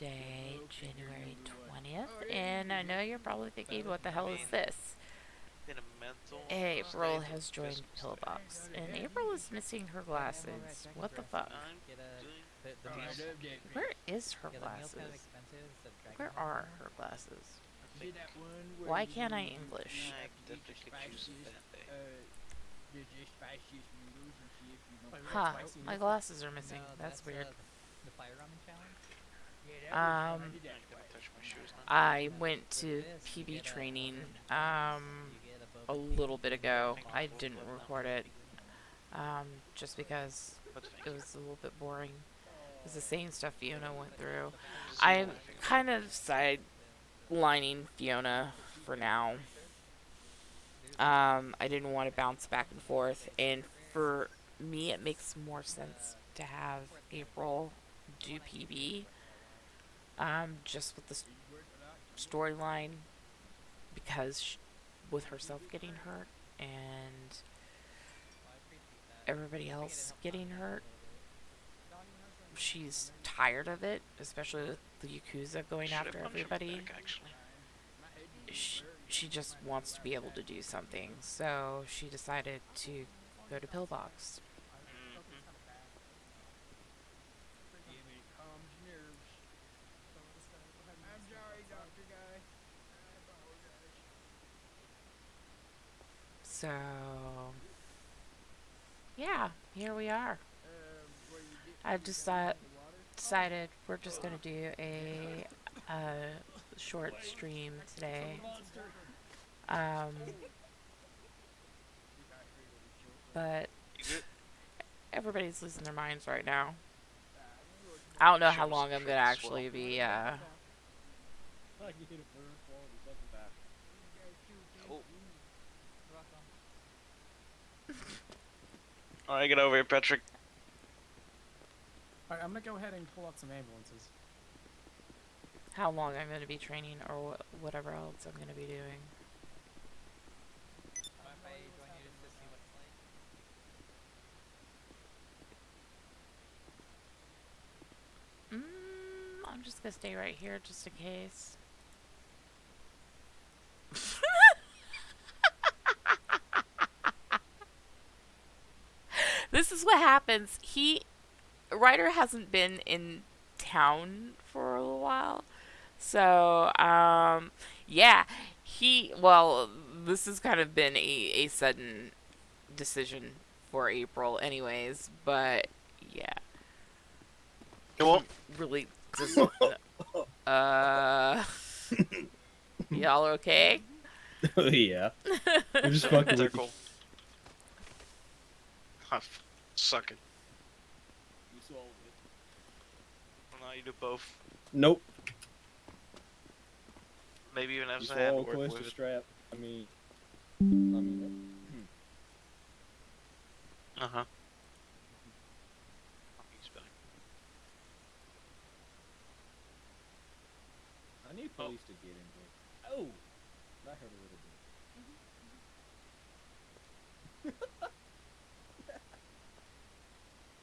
Thursday, January 20th, and I know you're probably thinking, what the hell is this? In a mental April state has of joined physical state. Pillbox, and April is missing her glasses. What the fuck? I'm doing decent. Where is her glasses? Where are her glasses? I think Why can't I English? I definitely could use a band-aid. Huh, my glasses are missing. That's weird. I'm gonna touch my shoes now. I went to PB training a little bit ago. Thank you I for didn't blood now. record it just because But thank it you. was a little bit boring. It's the same stuff Fiona went through. Just I'm laughing kind about of sidelining Fiona for now. I didn't want to bounce back and forth, and for me, it makes more sense to have April do PB, just with the storyline, because with herself getting hurt and everybody else getting hurt, she's tired of it, especially with the Yakuza it. going Should I after punch him in the everybody. back, actually? She just wants to be able to do something, so she decided to go to Pillbox. Mm-hmm. So, yeah, here we are. I just decided we're just gonna do a short stream today. Um, but You good? everybody's losing their minds right now. I don't know Show how me some long I'm gonna tricks as well. actually be. Oh. Alright, get over here, Patrick. Alright, I'm gonna go ahead and pull out some ambulances. How long I'm gonna be training, or whatever else I'm gonna be doing. I'm just gonna stay right here just in case. This is what happens. Ryder hasn't been in town for a little while. So, yeah, well, this has kind of been a sudden decision for April, anyways, but yeah, Well, he really doesn't. Uh, y'all okay? Yeah. I'm just fucking they're with you. cool. I suck it. Well, now you do both. Nope. Maybe even have You a hand swallow work close with to it. strap. I mean. Uh-huh. He's back. I need police to get in here. Oh! That hurt a little bit.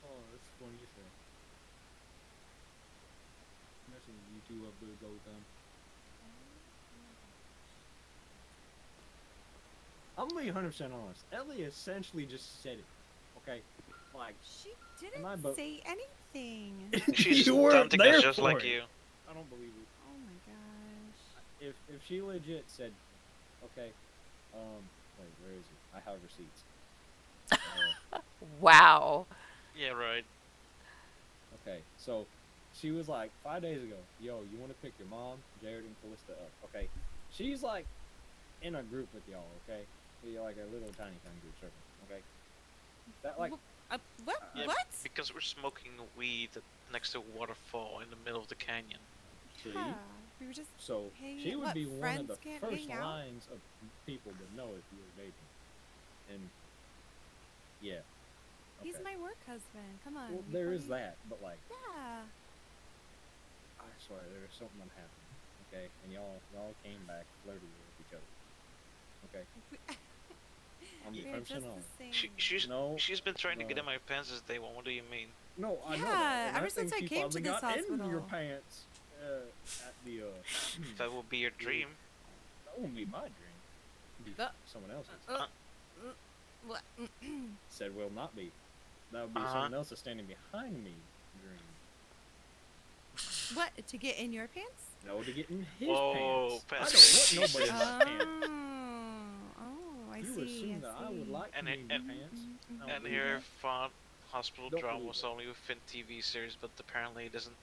Oh, that's funny as hell. Messing with you two up there the whole time. I'm gonna be 100% honest. Ellie essentially just said it. Okay? Like, She Am I didn't say anything. She's you weren't taunting there us just for like it. you. I don't believe it. Oh my gosh. If she legit said, okay, wait, where is it? I have receipts. Wow. Yeah, right. Okay, so she was like 5 days ago, yo, you want to pick your mom, Jared, and Callista up? Okay, she's like in a group with y'all. Okay, you're like a little tiny group circle. Okay, that like What? Yeah, What? Because we're smoking weed next to a waterfall in the middle of the canyon. see. Yeah, we were just So hanging she out. would What, be one of friends the can't first hang out? lines of people to know if you were vaping. And yeah, He's okay. my work husband. Come on. Well, we there is probably- that, but like, Yeah. I swear there was something that happened. Okay, and y'all came back flirty with each other. Okay, I'm We're 100% just the honest. same. She's been trying to get no. in my pants since day one. What do you mean? No, I know Yeah, that. And ever I think since I she came to finally this got into your hospital. pants, at the That will be your dream. that won't be my dream. It'll be someone else's. What? Said will not be. That would be Uh-huh. someone else's standing behind me dream. What? To get in your pants? No, to get in his Whoa, pants. Pastor. I don't want nobody in my pants. Oh, I You see. assume that I would like to And be it- in your and- pants. I don't And believe here, that. fun hospital Don't drama believe was it. only within TV series, but apparently it doesn't.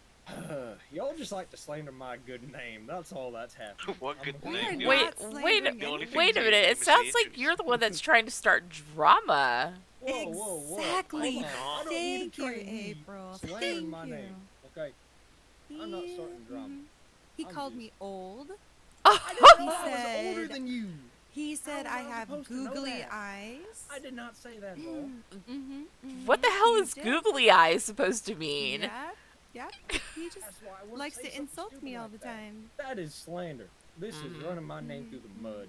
Y'all just like to slander my good name. That's all that's happening. What I'm good a- We are name? not Wait, slandering The only anything. thing wait a to minute. do It is sounds the like you're the injuries. one that's trying to start drama. Whoa, whoa, whoa. Exactly. Hold on. I don't need Thank to you, train me April. slandering Thank my you. name. Okay. I'm not starting drama. He I'm called just- me old. I didn't know He I was older said- than you. He said was I I have supposed to know googly that? eyes. I did not say that at all. What the hell You is did. googly eyes supposed to mean? Yep. He just That's why I wouldn't likes say to something insult stupid me all like the that. time. That is slander. This is running my name through the mud.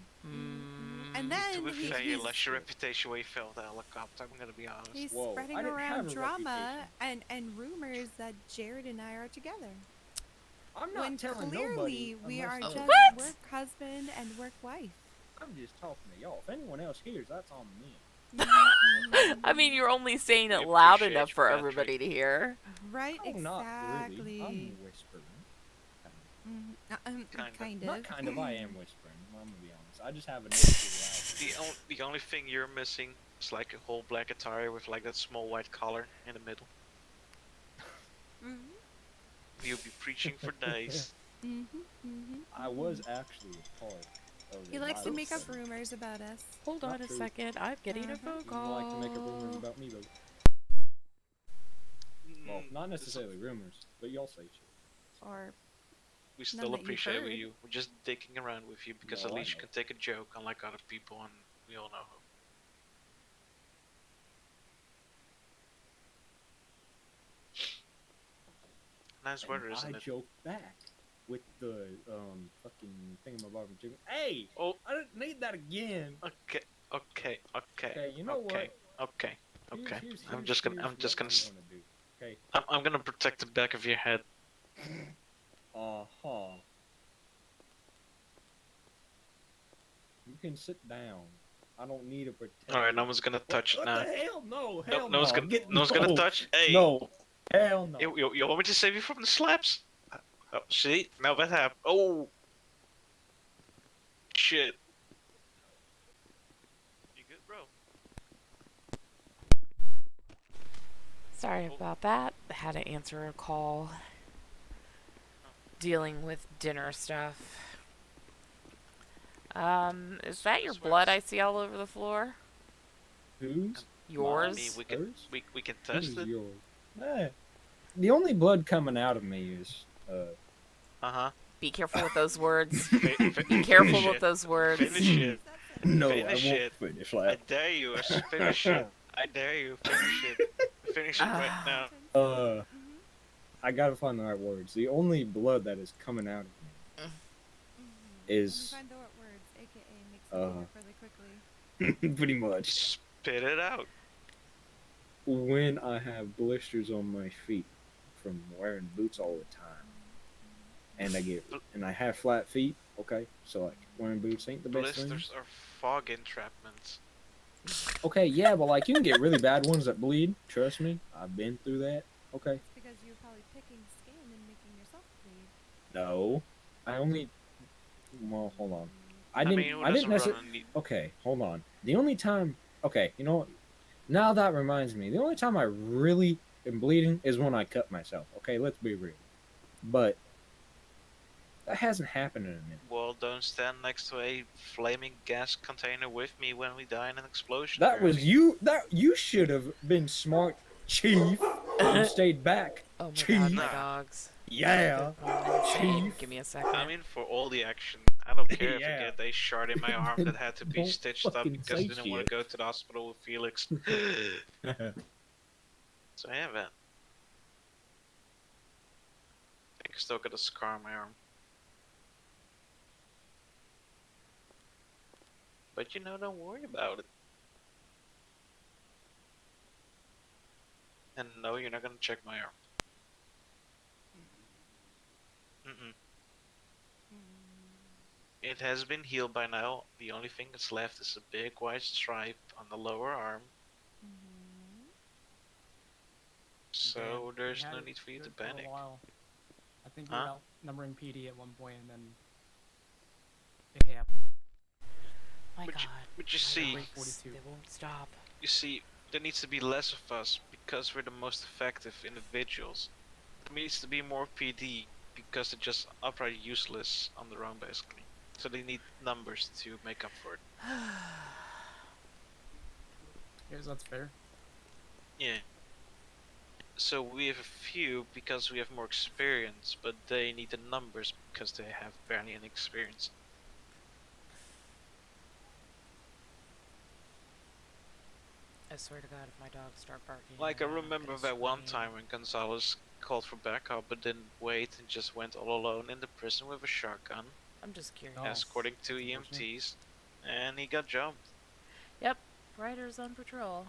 And then To be fair, you he's, lost your reputation when you fell the helicopter. I'm gonna be honest. he's Whoa, spreading I didn't have around a drama and rumors that Jared and I are together. I'm not When telling clearly nobody. we are unless- just What? work husband and work wife. I'm just talking to y'all. If anyone else hears, that's on me. I mean, you're only saying it We loud appreciate enough your for country. everybody to hear. Right, Oh, not exactly. really. I'm whispering. Kind Not of. kind of. I am whispering. I'm gonna be honest. I just have a natural loud. The only thing you're missing is like a whole black attire with like that small white collar in the middle. You'll be preaching for days. I was actually a part of the He likes to Bible make up study. rumors about us. Hold Not on a true. second. I'm getting a Uh-huh. phone You call. like to make up rumors about me, though. Well, not necessarily rumors, but y'all say shit. Or We None still that you've appreciate heard. you. We're just dicking around with you because No, at I least you know. can take a joke, unlike other people, and we all know who. Nice And weather, isn't I it? joke back with the fucking thingamabob and chicken. Hey, Oh, I didn't need that again. okay, okay, okay. Okay, you know okay, Okay, Here's- okay. here's- I'm here's- just gonna, here's I'm just what gonna, I'm gonna do. Okay. I'm gonna protect the back of your head. Uh-huh. You can sit down. I don't need a protection. All right, no one's gonna touch it what now. the hell? No, No, hell no one's no. gonna, no one's gonna touch. Hey, No, hell no. You want me to save you from the slaps? Oh, see, now that happened. Oh, shit. You good, bro? Sorry about that. Had to answer a call. Dealing with dinner stuff. Is that your This blood works. I see all over the floor? Who's? Yours? I mean, we can, Hers? we can Who's test it. yours? The only blood coming out of me is Uh-huh. Be careful with those words. Be Be careful with those words. Finish it. no, Finish I won't it. finish I that. dare you. Finish it. I dare you. Finish it. Finish it right now. I gotta find the right words. The only blood that is coming out of me is Find the right words, aka makes it Uh, over really quickly. pretty much Spit it out. when I have blisters on my feet from wearing boots all the time, and I have flat feet. Okay, so like wearing boots ain't the best thing. Blisters are fog entrapments. Okay, yeah, but like you can get really bad ones that bleed. Trust me, I've been through that. Okay. Because you're probably picking skin and making yourself bleed. No, I only. Well, hold on. I mean, didn't. who I didn't doesn't necessarily. run a need- Okay, hold on. The only time. Okay, you know what? Now that reminds me. The only time I really am bleeding is when I cut myself. Okay, let's be real. But that hasn't happened in a minute. Well, don't stand next to a flaming gas container with me when we die in an explosion. That was apparently. you. That you should have been smart, Chief, and stayed back. Oh my god, Chief. my Nah. dogs. Yeah. Chief. Give me a second. I mean, for all the action, I don't care if Yeah. I get a shard in my arm that had to be Don't stitched up fucking because I say didn't want shit. to go to the hospital with Felix. So yeah, man. I can still get a scar on my arm. But you know, don't worry about it. And no, you're not gonna check my arm. Mm-mm. Mm. It has been healed by now. The only thing that's left is a big white stripe on the lower arm. Mhm. Damn, So you there's had no it need for you to good for a panic. while. I think we were Huh? outnumbering PD at one point, and then it happened. My But you, God, but you my see, Break dogs, 42. they won't stop. there needs to be less of us because we're the most effective individuals. There needs to be more PD because they're just outright useless on their own, basically. So they need numbers to make up for it. Yes, that's fair. Yeah. So we have a few because we have more experience, but they need the numbers because they have barely any experience. I swear to God, if my dogs start barking Like I again, I'm remember gonna that one scream. time when Gonzalez called for backup but didn't wait and just went all alone in the prison with a shotgun, I'm just curious. Oh, escorting two that's unfortunate. EMTs, and he got jumped. Yep, Ryder's on patrol.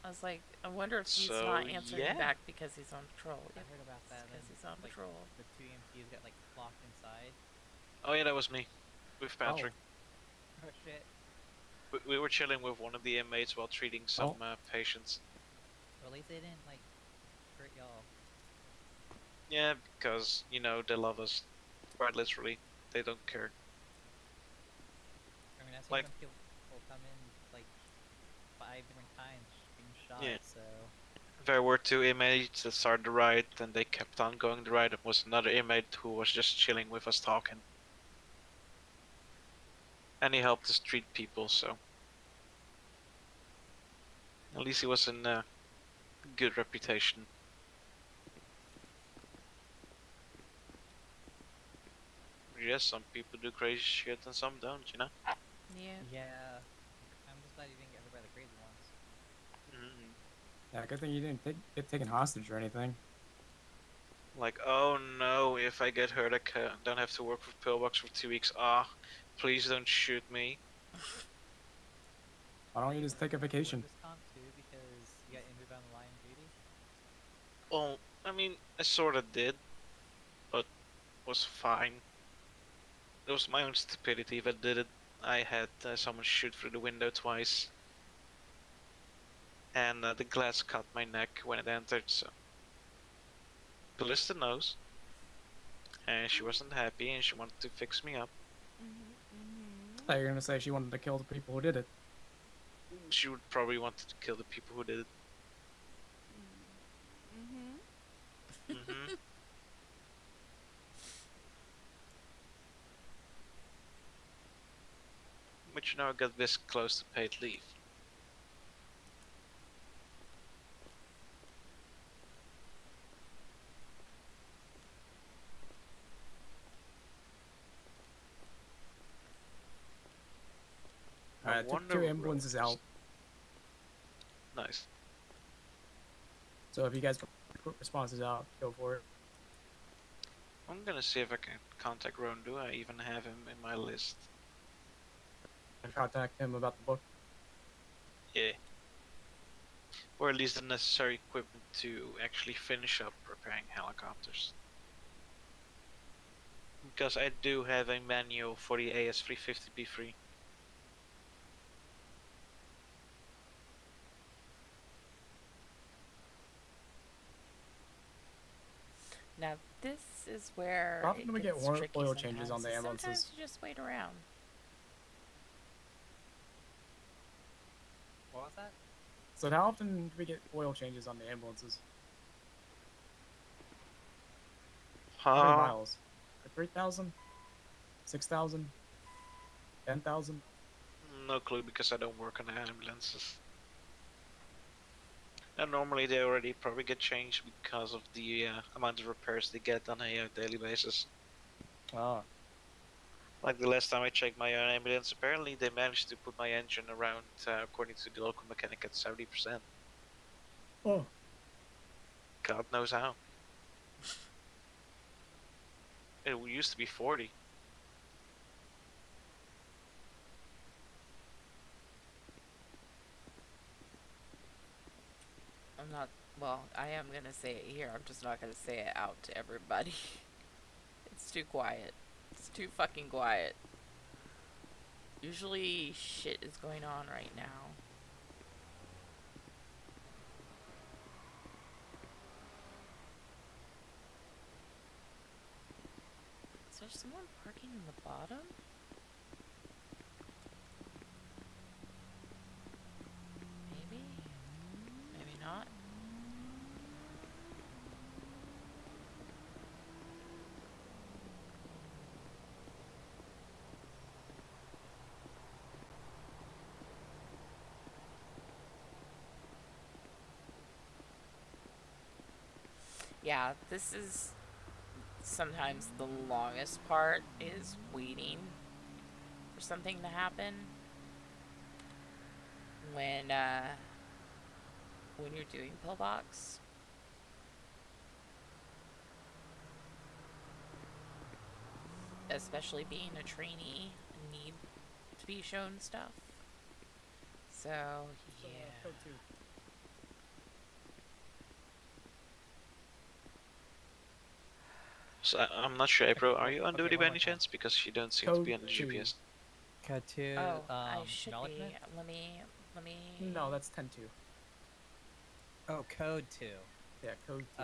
I was like, I wonder if he's So not answering yeah. back because he's on patrol. I Yep, heard about it's that. And then because he's on like patrol. the two EMTs got like locked inside. Oh yeah, that was me with Oh, Patrick. Oh shit. We were chilling with one of the inmates while treating some patients. Well, at least they didn't like hurt y'all. Yeah, because you know they love us, quite literally. They don't care. I mean, I've seen Like some people come in like 5 different times being shot. yeah, So there were two inmates that started the riot, and they kept on going the riot. There was another inmate who was just chilling with us talking, and he helped us treat people. So at least he was in a good reputation. Yes, some people do crazy shit and some don't, you know? Yeah. yeah, I'm just glad you didn't get hurt by the crazy ones. Mm. yeah. Good thing you didn't get taken hostage or anything. Like, oh no, if I get hurt, I don't have to work for Pillbox for 2 weeks. Ah, please don't shoot me. Why don't you just take a vacation? Workers comp too because you got injured on the line of duty. Well, I mean, I sorta did, but was fine. It was my own stupidity that did it. I had someone shoot through the window twice, and the glass cut my neck when it entered, so. Callista knows, and she wasn't happy, and she wanted to fix me up. Mhm. I Mhm. thought you were gonna say she wanted to kill the people who did it. She would probably want to kill the people who did it. Mhm. Mm-hmm. But you know, I got this close to paid leave. I I took wonder 2 what ambulances out, Nice. so if you guys can put responses out, go for it. I'm gonna see if I can contact Ron. Do I even have him in my list? And contact him about the book. Yeah. Or at least the necessary equipment to actually finish up repairing helicopters. Because I do have a manual for the AS350B3. Now this is where How often it do we get gets tricky oil changes on sometimes. the Sometimes ambulances? you just wait around. What was that? So how often do we get oil changes on the ambulances? How many Huh? miles? 3,000? 6,000? 10,000? No clue because I don't work on the ambulances. And normally they already probably get changed because of the amount of repairs they get on a daily basis. Ah. Like the last time I checked my own ambulance, apparently they managed to put my engine around, according to the local mechanic, at 70%. Oh. God knows how. It used to be 40. I'm not. Well, I am gonna say it here. I'm just not gonna say it out to everybody. too quiet. It's too fucking quiet. Usually shit is going on right now. Is there someone parking in the bottom? Maybe? Maybe not. Yeah, this is sometimes the longest part is waiting for something to happen when when you're doing pillbox. Especially being a trainee, need to be shown stuff. So So, yeah. code 2. So I'm not sure, April. Are you on Okay, duty one by more any time. chance? Because you don't seem to be Code on the 2. GPS. Code 2, Oh, I should acknowledgement? be. Let me. No, that's 10-2. Oh, code 2. Yeah, code 2.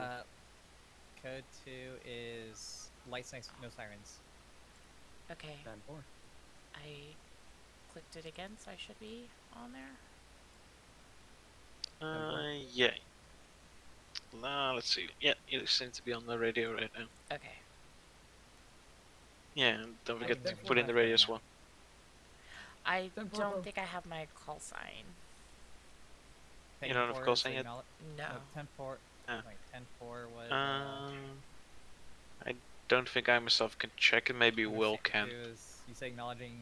Code 2 is lights, no sirens. Okay, 10-4. I clicked it again, so I should be on there. Yeah. Let's see. Yeah, you seem to be on the radio right now. Okay. Yeah, and don't I forget can to hear put in the radio as now. well. I 10-4, don't bro. think I have my call sign. You don't have 10-4 call is sign yet? No. 10-4. Ah. Wait, 10-4 was. I don't think I myself can check it. Maybe Will can. You say acknowledging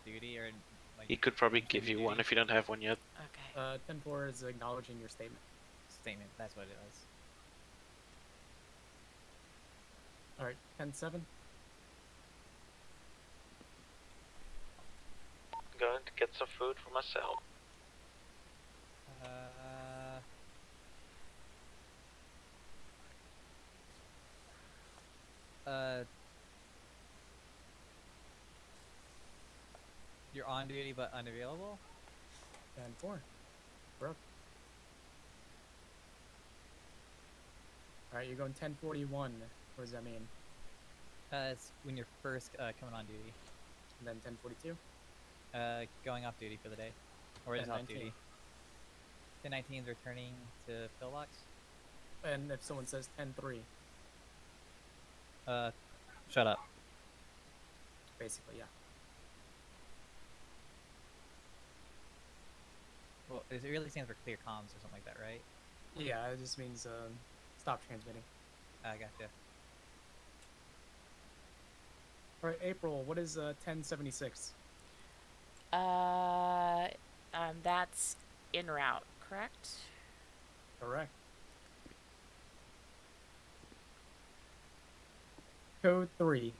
duty or like. He could probably completing give you one duty? if you don't have one yet. Okay. 10-4 is acknowledging your statement. Statement. That's what it was. Alright, 10-7. Going to get some food for myself. You're on duty but unavailable? 10-4. We're up. Alright, you're going 1041. What does that mean? It's when you're first coming on duty. And then 1042. Going off duty for the day. Or is off 10-19. duty. 10-19 is returning to pillbox. And if someone says 10-3, Shut up. basically, yeah. Well, it really stands for clear comms or something like that, right? Yeah, it just means stop transmitting. I gotcha. Alright, April, what is 1076? That's en route, correct? Correct. Code 3.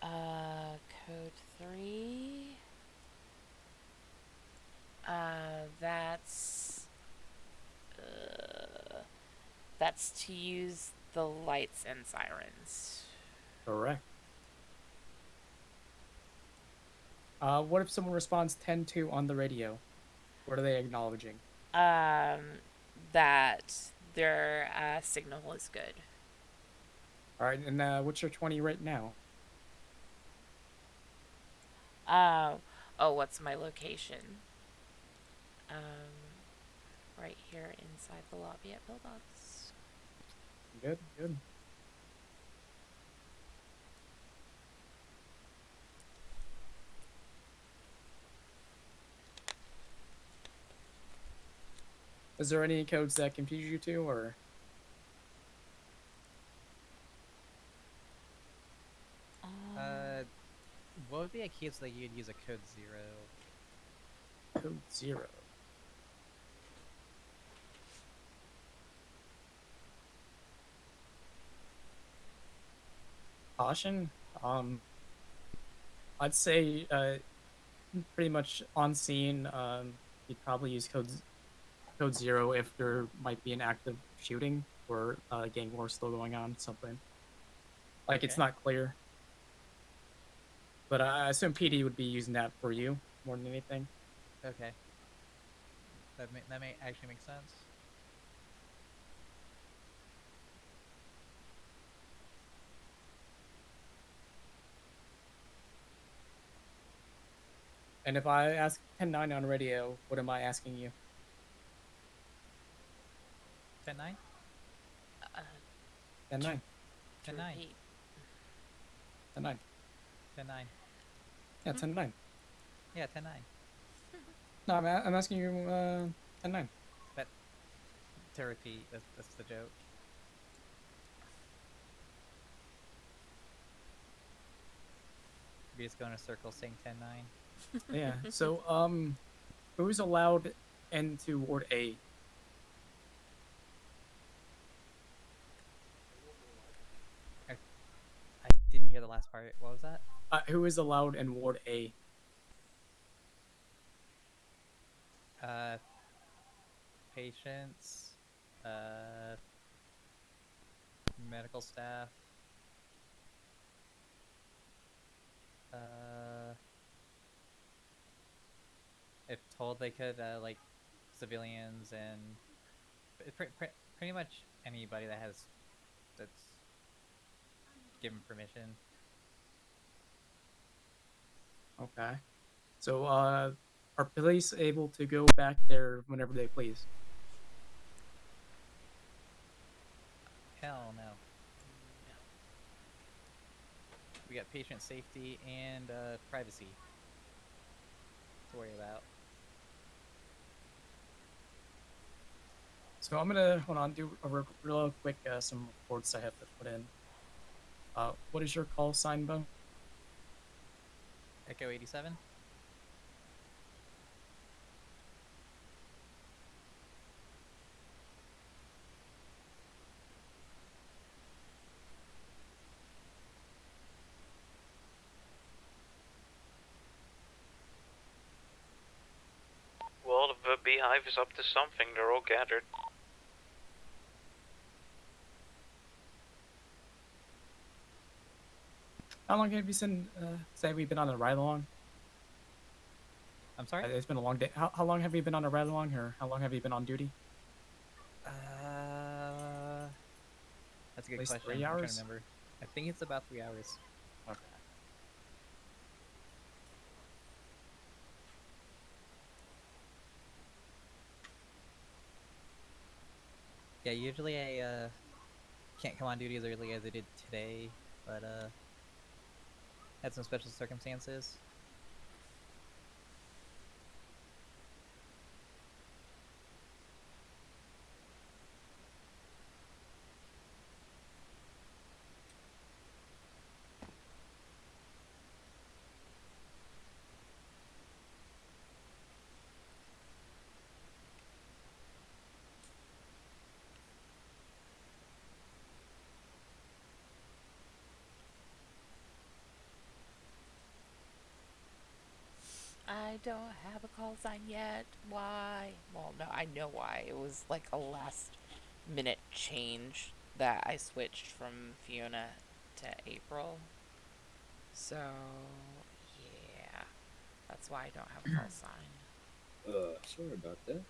Code 3. That's to use the lights and sirens. Correct. What if someone responds 10-2 on the radio? What are they acknowledging? That their signal is good. Alright, and what's your 20 right now? Oh, what's my location? Right here inside the lobby at Pillbox. Good, good. Is there any codes that confuse you two, or? What would be a case that you'd use a code 0? Code 0. Caution? I'd say, pretty much on scene, you'd probably use code 0 if there might be an active shooting or gang war still going on, something. Like it's Okay. not clear. But I assume PD would be using that for you more than anything. Okay. That may actually make sense. And if I ask 10-9 on radio, what am I asking you? 10-9? Uh, 10-9. 10-9. 8. 10-9. 10-9. Yeah, 10-9. Yeah, 10-9. No, I'm asking you 10-9. But to repeat, that's the joke. We just go in a circle saying 10-9. Yeah. So who's allowed into Ward A? I didn't hear the last part. What was that? Who is allowed in Ward A? Uh, patients, uh, medical staff, uh, if told they could, like, civilians and pretty much anybody that's given permission. Okay. So are police able to go back there whenever they please? Hell no. We got patient safety and privacy to worry about. So I'm gonna hold on, do a real quick some reports I have to put in. What is your call sign, Bo? Echo 87. Well, the beehive is up to something. They're all gathered. How long have you been say we've been on a ride along? I'm sorry. It's been a long day. How long have you been on a ride along, or how long have you been on duty? That's a At good least question. 3 I'm trying to hours. remember. I think it's about 3 hours. Okay. Yeah, usually I can't come on duty as early as I did today, but had some special circumstances. I don't have a call sign yet. Why? Well, no, I know why. It was like a last minute change that I switched from Fiona to April. So, yeah. That's why I don't have a call sign. Sorry about that.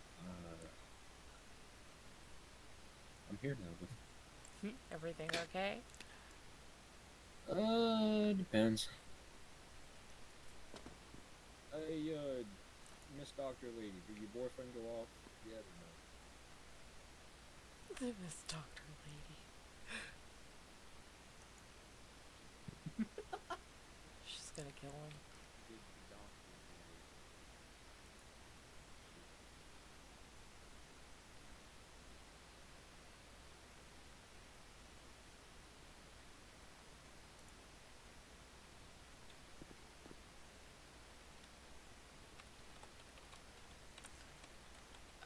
I'm here now. Everything okay? Depends. Hey, Miss Doctor Lady, did your boyfriend go off yet or no? This doctor lady. She's gonna kill him. Did the doctor lady?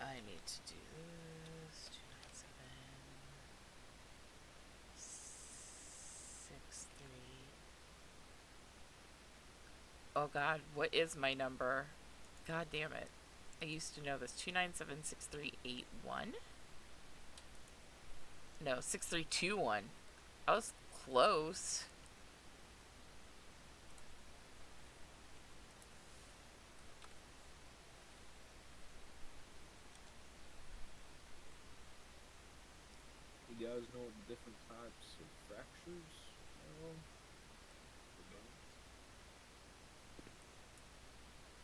I need to do this. 297 63. Oh god, what is my number? God damn it. I used to know this. 297 6381. No, 6321. I was close. You guys know the different types of fractures are on the bone?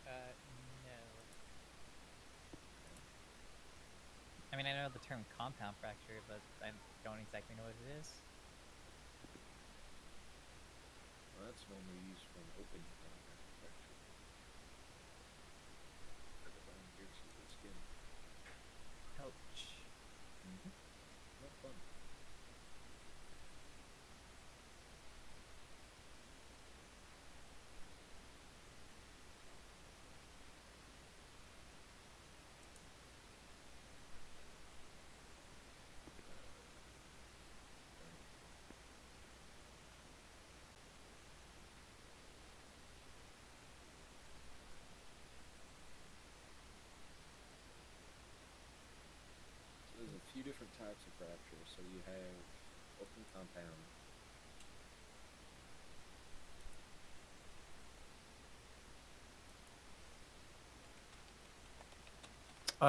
No. I mean, I know the term compound fracture, but I don't exactly know what it is. Well, that's normally used for an open compound fracture. Where the bone pierces the skin. Ouch. Not fun. So there's a few different types of fractures. So you have open compound.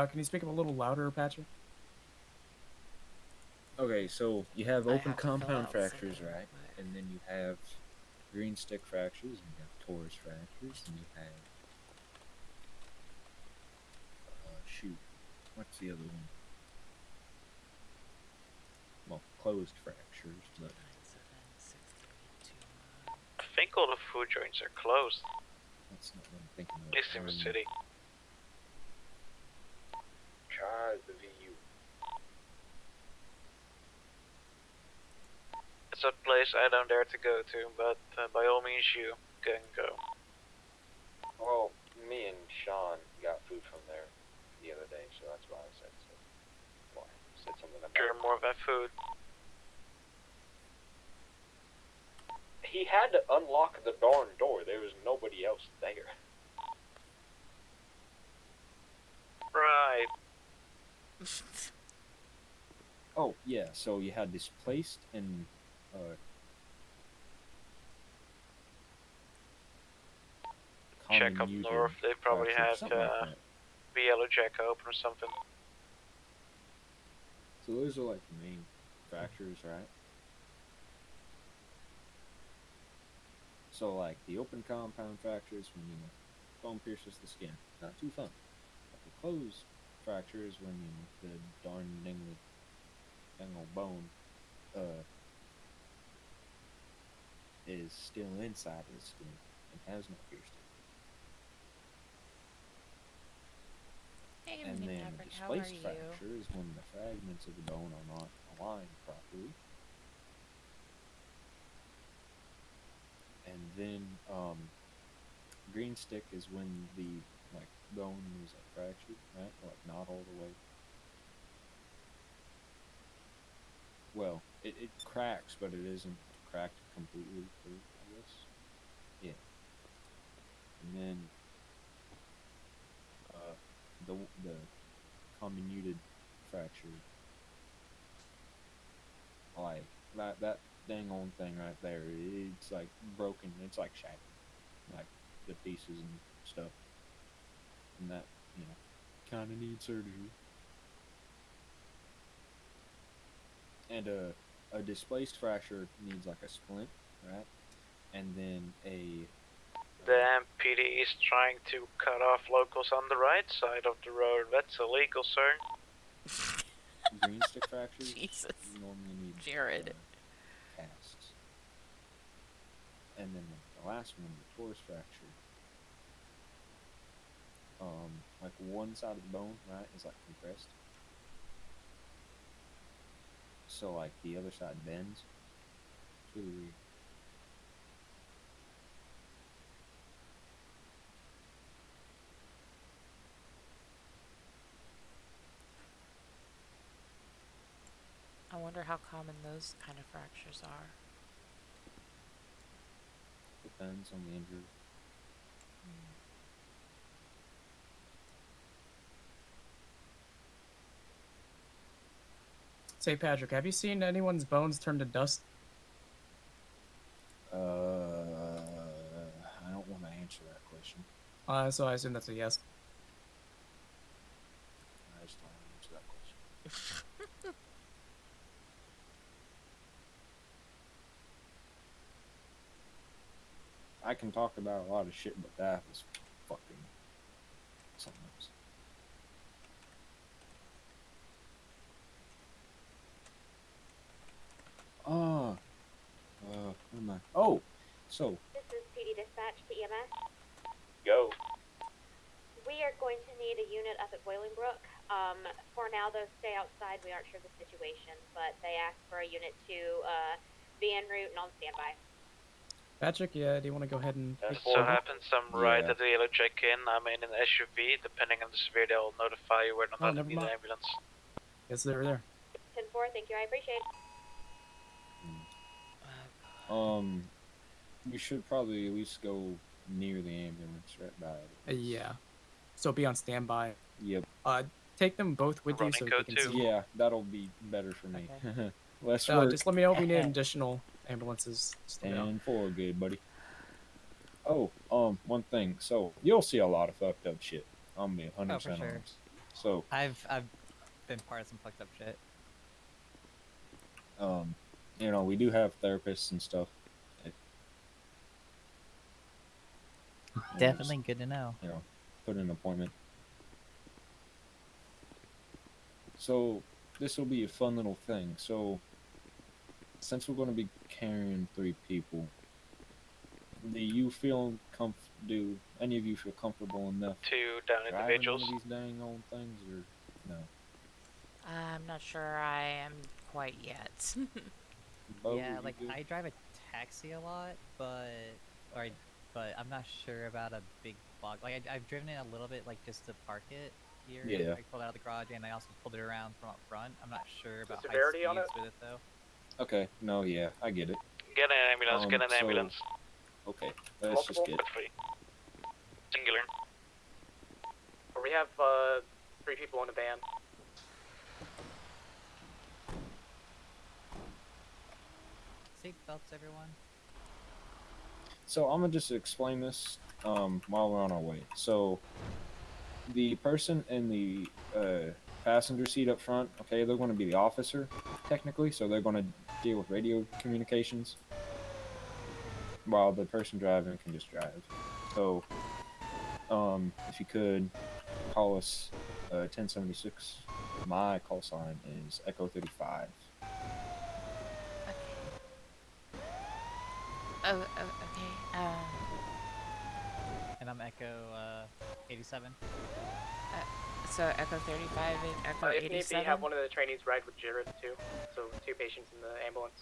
Can you speak up a little louder, Patrick? Okay, so you have I open have to fill compound out fractures, something real right? quick. And then you have green stick fractures, and you have torus fractures, and you have shoot, what's the other one? Well, closed fractures, but 97631. I think all the food joints are closed, that's not what I'm thinking of. at least in the city. Try the VU. It's a place I don't dare to go to, but by all means you can go. Well, me and Sean got food from there the other day, so that's why I said so. Why? Said something about Sure, more of that food. He had to unlock the darn door. There was nobody else there. Right. Oh yeah, so you had displaced and Check up comminuted north, they probably fractures, have something like that. the yellow jack open or something. So those are like the main fractures, right? So like the open compound fractures when bone pierces the skin, not too fun. But the closed fractures when the darn dingle bone is still inside the skin and has not pierced it. Hey, And Mini then a Maverick, how are displaced you? fracture is when the fragments of the bone are not aligned properly. And then green stick is when the bone is fractured, right? Or not all the way. Well, it cracks, but it isn't cracked completely through, I guess. Yeah. And then the comminuted fracture, like that dang on thing right there, it's like broken, it's like shattered, like the pieces and stuff, and that kind of needs surgery. And a displaced fracture needs like a splint, right? And then a The MPD is trying to cut off locals on the right side of the road. That's illegal, sir. green stick fractures Jesus. normally need Jared. casts. And then the last one, the torus fracture, like one side of the bone, right, is like compressed. So like the other side bends. It's really weird. I wonder how common those kind of fractures are. Depends on the injury. Say, Patrick, have you seen anyone's bones turn to dust? answer that question. So I assume that's a yes. I just don't want to answer that question. I can talk about a lot of shit, but that was fucking something else. What am I? Oh, so This is PD dispatch to EMS. Go. We are going to need a unit up at Boilingbrook. For now, though, stay outside. We aren't sure of the situation, but they asked for a unit to be en route and on standby. Patrick, yeah, do you want to go ahead and Ten take So over? happens I'm right Yeah. at the yellow check-in. I'm in an SUV. Depending on the severity, I'll notify you when I'm Oh, not never in the mind. ambulance. Yes, they were there. 10-4, thank you, I appreciate it. we should probably at least go near the ambulance right by it. Yeah. So be on standby. Yep. Take them both with you Running so they code can too. see. Yeah, that'll be better for me. Okay. Less work. Just let me know if we need additional ambulances. Just let me know. 10-4, good buddy. Oh, one thing. So you'll see a lot of fucked up shit. I'm gonna be 100% Oh, for sure. honest. So, I've been part of some fucked up shit. we do have therapists and stuff. Definitely good to know. Put in an appointment. So this will be a fun little thing. So since we're going to be carrying 3 people, do any of you feel comfortable enough 2 down driving one individuals. of these dang old things, or no? I'm not sure I am quite yet. Bo, Yeah, you like good? I drive a taxi a lot, but I'm not sure about a big bog. Like I've driven it a little bit, like just to park it here. Yeah. I pulled it out of the garage, and I also pulled it around from up front. I'm not sure about high severity on speeds it? with it though. Okay, no, yeah, I get it. Get an ambulance, get an So- ambulance. Okay, let's just get. Free. Singular. We have 3 people in a van. Seat belts, everyone. So I'm gonna just explain this while we're on our way. So the person in the passenger seat up front, okay, they're going to be the officer technically, so they're going to deal with radio communications, while the person driving can just drive. So if you could call us 1076. My call sign is Echo 35. Okay. And I'm Echo 87. So Echo 35 and Echo If need be, 87. have one of the trainees ride with Jared too. So 2 patients in the ambulance.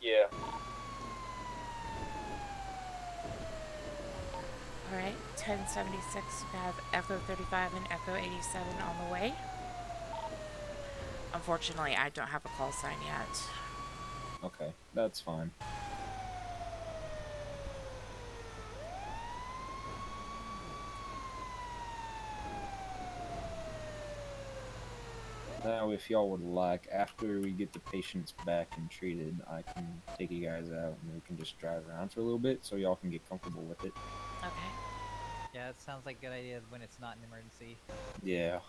Yeah. All right, 1076. We have Echo 35 and Echo 87 on the way. Unfortunately, I don't have a call sign yet. Okay, that's fine. Now, if y'all would like, after we get the patients back and treated, I can take you guys out and we can just drive around for a little bit so y'all can get comfortable with it. Okay. Yeah, it sounds like a good idea when it's not an emergency. Yeah.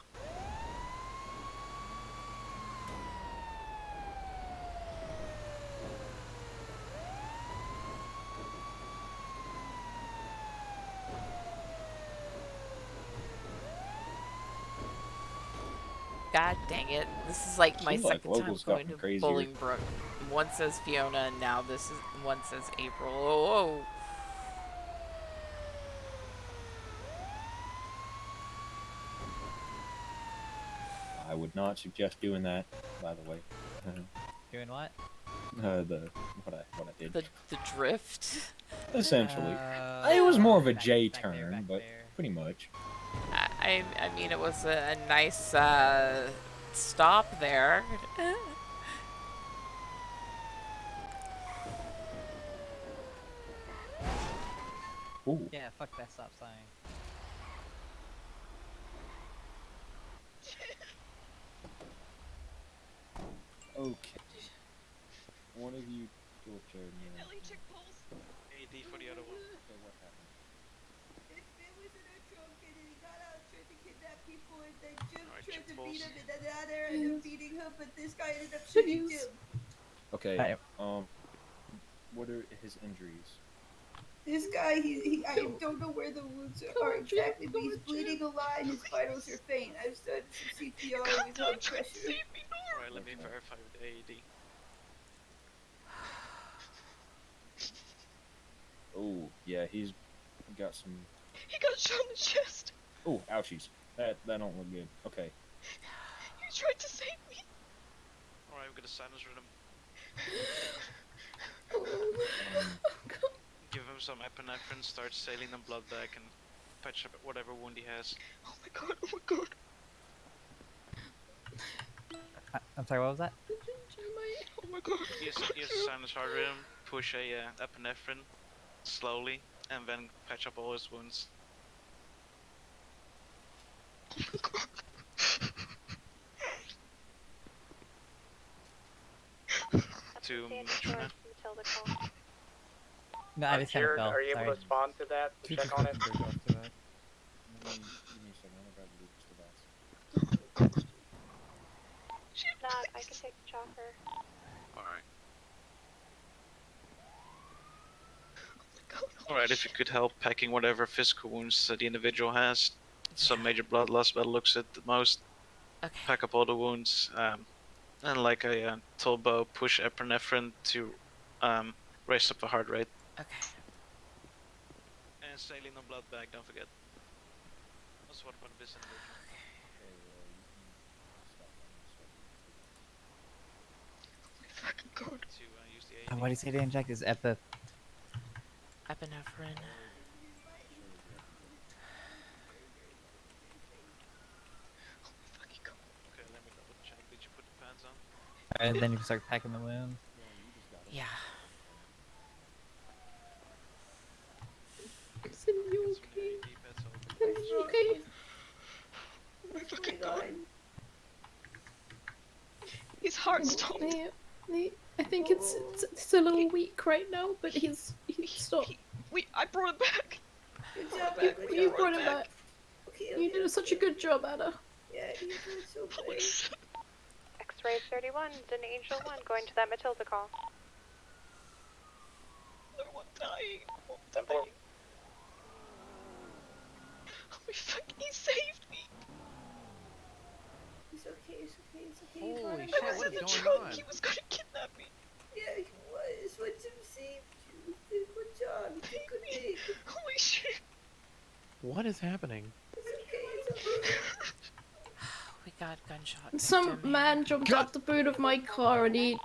God dang it. This is like my Seems like second time locals going gotten to crazier. Bolingbrook. One says Fiona, and now one says April. Oh, I would not suggest doing that, by the way. Doing what? What I did. the drift. Essentially. It was more of a J back there, turn, back but there. pretty much. I mean, it was a nice stop there. Ooh. Yeah, fuck that stop sign. Okay. One of you go chair. AD for the other one. Okay, what happened? tried to kidnap people, and then Jim Alright, tried to Chip beat Balls. him, and then Adder ended up beating him, but this guy ended up shooting Jim. Okay. Alright. What are his injuries? This guy, I don't know where the wounds are exactly, but he's bleeding a lot and his vitals are faint. I've started some CPR with blood pressure. Alright, let me Okay. verify with the AED. Oh, yeah, he's got some. He got shot in the chest. Oh, ouchies. That don't look good. Okay. He tried to save me. Alright, we've got a silence rhythm. Give him some epinephrine, start saline and blood back, and patch up whatever wound he has. Oh my god, oh my god. I'm sorry, what was that? Oh my god. He has a sinus heart rhythm, push a epinephrine slowly, and then patch up all his wounds. Oh my god. To Matrona. Matilda call. No, I just kind of Jared, fell. are you Sorry. able to respond to that? To check on it? Give me a second. I'm gonna grab the Lucas device. Not, I can take the chopper. Alright. Alright, if you could help packing whatever physical wounds that the individual has. Some major blood loss by the looks at the most. Okay. Pack up all the wounds. And like I told Bo, push epinephrine to raise up the heart rate. Okay. And saline on blood bag, don't forget. That's what about this individual. Okay, you can stop Oh my fucking god. To use the What do you say to inject? Is Epinephrine. Oh my fucking god. Okay, let me double check. Did you put the pads on? and then you can start packing the wound. Yeah. Listen, you Got some okay? AED pads open. You okay? Oh my fucking god. His heart stopped. I think it's a little weak right now, but he's stopped. I brought him back. Good job, You brought him back. You did such a good job, Anna. Yeah, you did so great. X-ray 31, it's an Angel 1, going to that Matilda call. No one dying. No one 10-4. dying. Oh my fucking, he saved me. It's okay, it's okay, it's okay. Holy He's shit, fine. what is going Drunk. on? He was gonna kidnap me. Yeah, he was. When Jim saved you, he did a good job. He did a good thing. Holy shit. What is happening? It's okay, it's okay. We got gunshot. Some victim man here. jumped out the boot of my car and he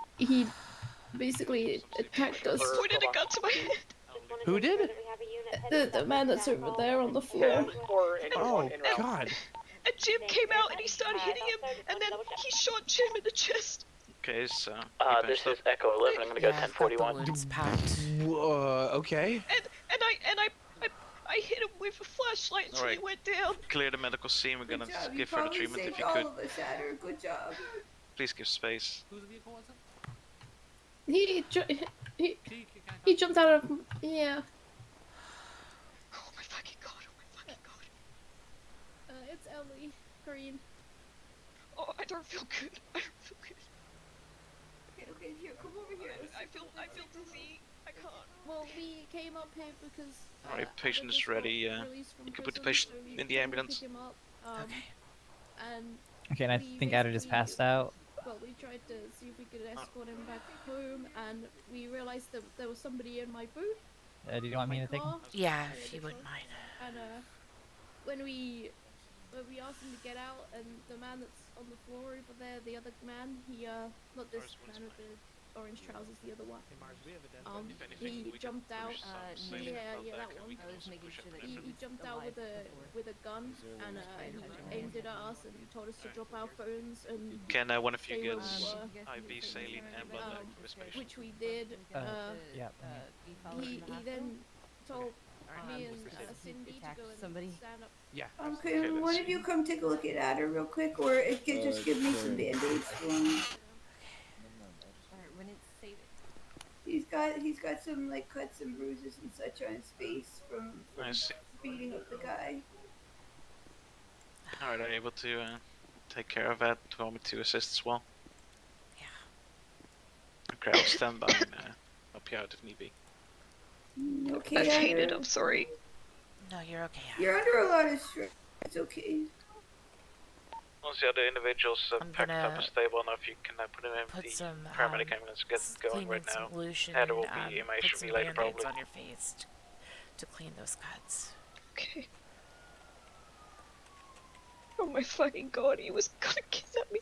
basically attacked us. Pointed a gun to my head. Who did? The man that's over there on the floor. Or Oh, anyone in route. God. And Jim came out and he started hitting him, and then he shot Jim in the chest. Okay, so. This is Echo 11. I'm gonna go Yeah, I've got the 1041. wounds packed. Okay. And I hit him with a flashlight until he Alright. went down. Clear the medical scene. We're gonna Good job. You give further probably treatment if saved you all could. of us, Adder. Good job. Please give space. Whose vehicle was it? He jumped out of yeah. Oh my fucking god, oh my fucking god. It's Ellie Green. Oh, I don't feel good. I don't feel good. Okay, here, come over here. I feel dizzy. I can't. Well, we came up here because Alright, I patient is just got ready. released from You can put the prison, patient so we in the came to ambulance. pick him up, Okay. And Okay, and I we think Ada just basically- passed out. well, we tried to see if we could escort him back home, and we realized that there was somebody in my boot. Do you want me to take him? car, Yeah, and if it you wouldn't was- mind. And when we asked him to get out, and the man that's on the floor over there, the other man, he not this Mars, man with the orange trousers, the other one. Hey, Mars, we have a dead If anything, He we jumped can out. push some Yeah, saline yeah, blood that back, and one. we can also push He epinephrine. jumped out with a gun, and he aimed it at us, and he told us to drop our phones, and Can one of you stay where get we were. IV saline and blood back Um, for this patient? which we did. Yeah. He then told Alright, me we'll and proceed. Cindy to go and stand up. Yeah. Okay, Okay, one let's of you see. come take a look at Adder real quick, or it can just give me some band-aids for him. When it's safe. He's got some like cuts and bruises and such on his face from I see. beating up the guy. Alright, are you able to take care of that? Do you want me to assist as well? Yeah. Okay, I'll stand by and help you out if need be. Okay, I fainted, Ira? I'm sorry. No, you're okay. You're under a lot of stress. It's okay. Once the other individuals I'm packed up gonna and stable enough, you can put them in put the some paramedic ambulance. Get going cleaning right now. solution Heather will and be in my put HMV some later, band-aids probably. on your face to clean those cuts. Okay. Oh my fucking god, he was gonna kidnap me.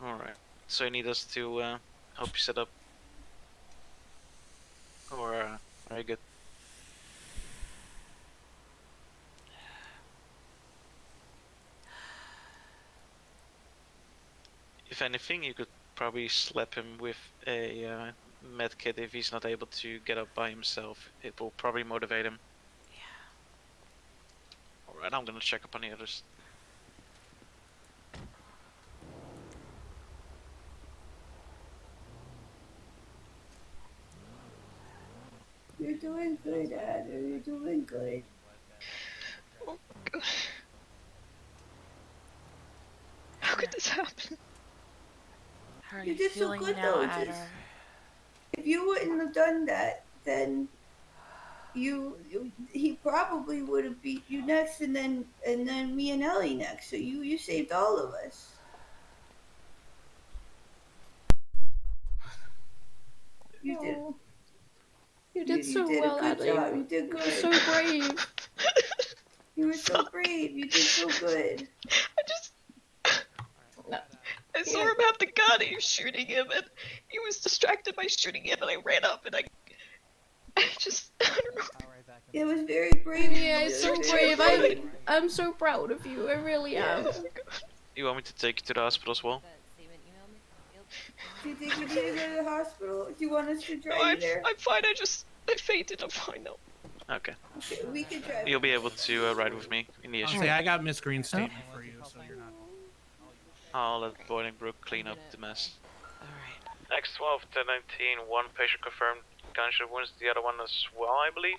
Alright. So you need us to help you set up? Or are you good? If anything, you could probably slap him with a med kit if he's not able to get up by himself. It will probably motivate him. Yeah. Alright, I'm gonna check up on the others. You're doing good, Adder. You're doing good. Oh god. How could this happen? How are You you did so feeling good now, though. Adder? Just if you wouldn't have done that, then he probably would have beat you next, and then me and Ellie next. So you saved all of us. You did. Oh, you did so did well, a good Adder. job. You did You were good. so brave. You were so brave. You did so good. I saw him have the gun, he was shooting him, and he was distracted by shooting him, and I ran up, and I don't know. It was very brave. Yeah, it's so brave. I'm so proud of you. I really am. You want me to take you to the hospital as well? Do you think you need to go to the hospital? Do you want us to drive No, you there? I'm fine, I fainted, I'm fine now. Okay. Okay, we can drive. You'll be able to ride with me in the I'll SUV. say I got Miss Green's statement for you, so you're not. I'll let Bolingbroke clean up the mess. Alright. X12 to 19, one patient confirmed gunshot wounds, the other one as well, I believe.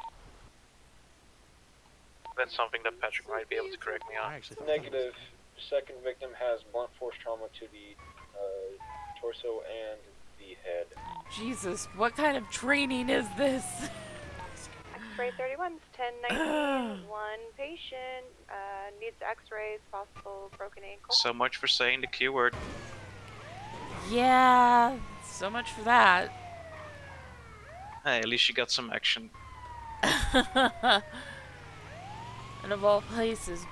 That's something that Patrick might be able to correct me on. Negative. Second victim has blunt force trauma to the torso and the head. Jesus, what kind of training is this? X-ray 31, 1019, one patient, needs x-rays, possible broken ankle. So much for saying the Q word. Yeah, so much for that. Hey, at least you got some action. And of all places,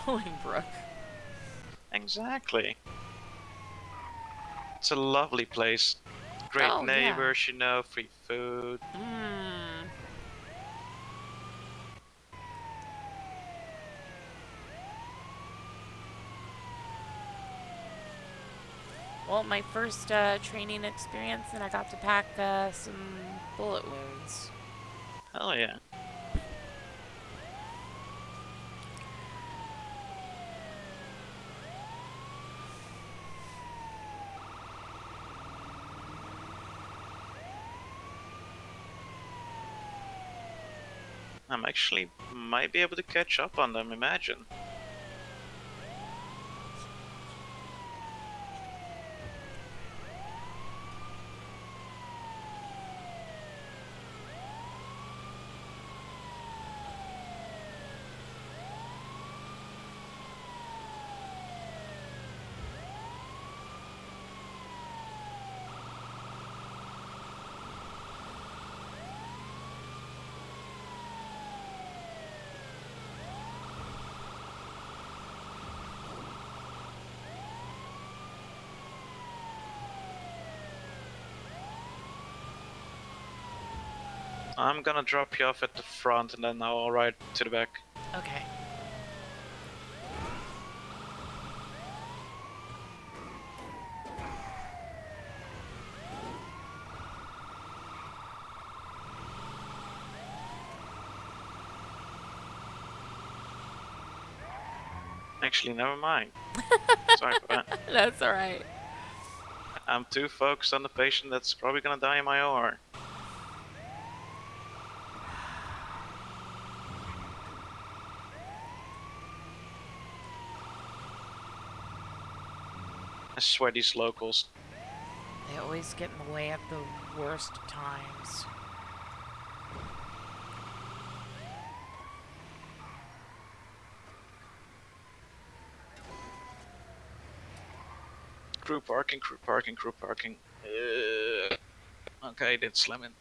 Bolingbroke. Exactly. It's a lovely place. Great Oh, yeah. neighbors, you know, free food. Well, my first training experience, and I got to pack some bullet wounds. Hell yeah. I'm actually might be able to catch up on them, imagine. I'm gonna drop you off at the front and then I'll ride to the back. Okay. Actually, never mind. Sorry for that. That's alright. I'm too focused on the patient that's probably gonna die in my OR. I swear these locals. They always get in the way at the worst times. Crew parking, crew parking, crew parking. Okay, didn't slam in.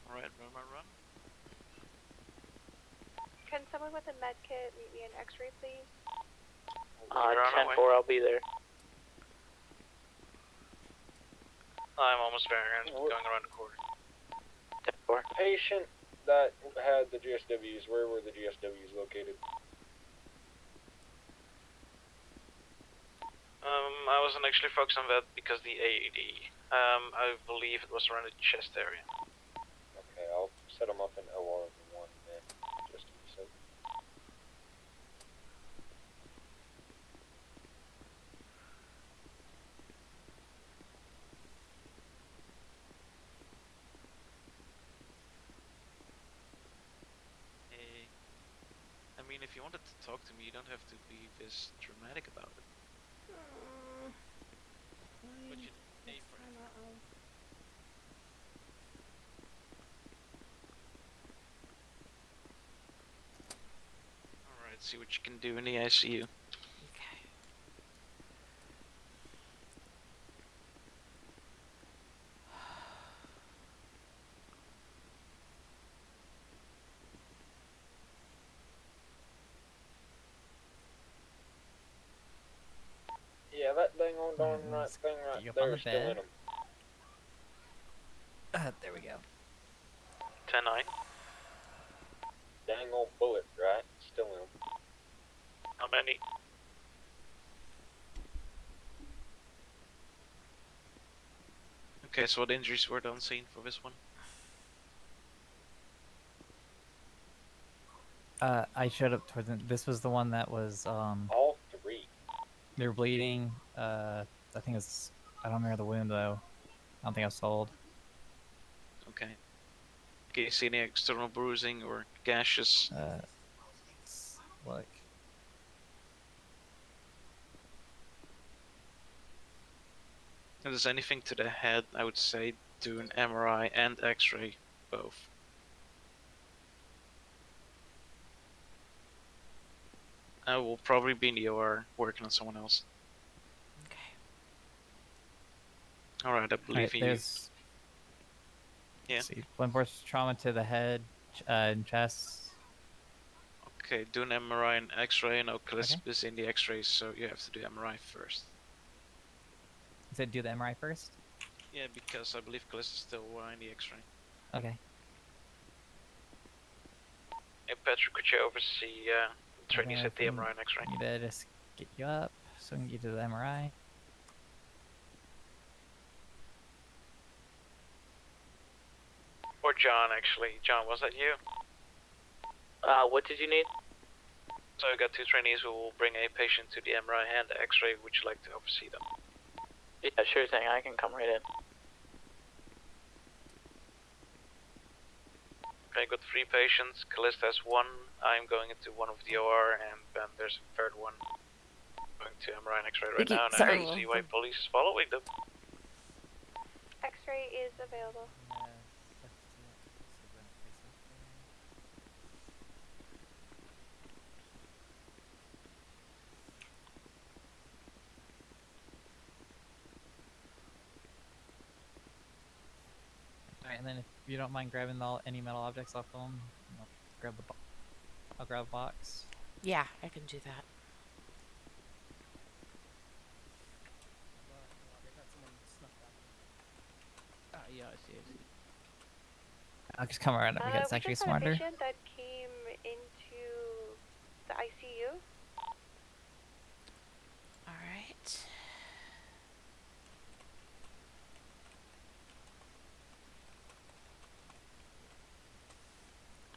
Alright, run, run, run. Can someone with a med kit meet me an X-ray, please? 10-4, I'll be there. I'm almost there and going around the corner. 10-4. Patient that had the GSWs, where were the GSWs located? I wasn't actually focused on that because the AED. I believe it was around the chest area. Okay, I'll set them up in OR 1 then, just to be safe. Hey. I mean, if you wanted to talk to me, you don't have to be this dramatic about it. But you hey, Alright, see what you can do in the ICU. Okay. Yeah, that dang on darn right thing right you up on there the is still bed. in them. There we go. 10-9. Dang old bullet, right? Still in them. How many? Okay, so what injuries were done seen for this one? I showed up towards this was the one that was all 3. They were bleeding. I think it's I don't remember the wound though. I don't think I was told. Okay. Can you see any external bruising or gashes? Let's look. If there's anything to the head, I would say do an MRI and X-ray, both. I will probably be in the OR working on someone else. Okay. Alright, I believe in you. There's Yeah. see, blunt force trauma to the head and chest. Okay, do an MRI and X-ray. No, Calisp Okay. is in the X-rays, so you have to do MRI first. You said do the MRI first? Yeah, because I believe Calisp is still in the X-ray. Okay. Hey Patrick, could you oversee trainees at the MRI and X-ray? Need to just get you up so we can get you to the MRI. Or John, actually. John, was that you? What did you need? So we got 2 trainees who will bring a patient to the MRI and the X-ray. Would you like to oversee them? Yeah, sure thing. I can come right in. Okay, got 3 patients. Callista has 1. I'm going into one of the OR, and then there's a third one going to MRI and X-ray right now. And I don't see why police is following them. X-ray is available. Alright, and then if you don't mind grabbing any metal objects off them, I'll grab I'll grab a box. Yeah, I can do that. Yeah, I see. I'll just come around because it's actually we just had smarter. a patient that came into the ICU. All right.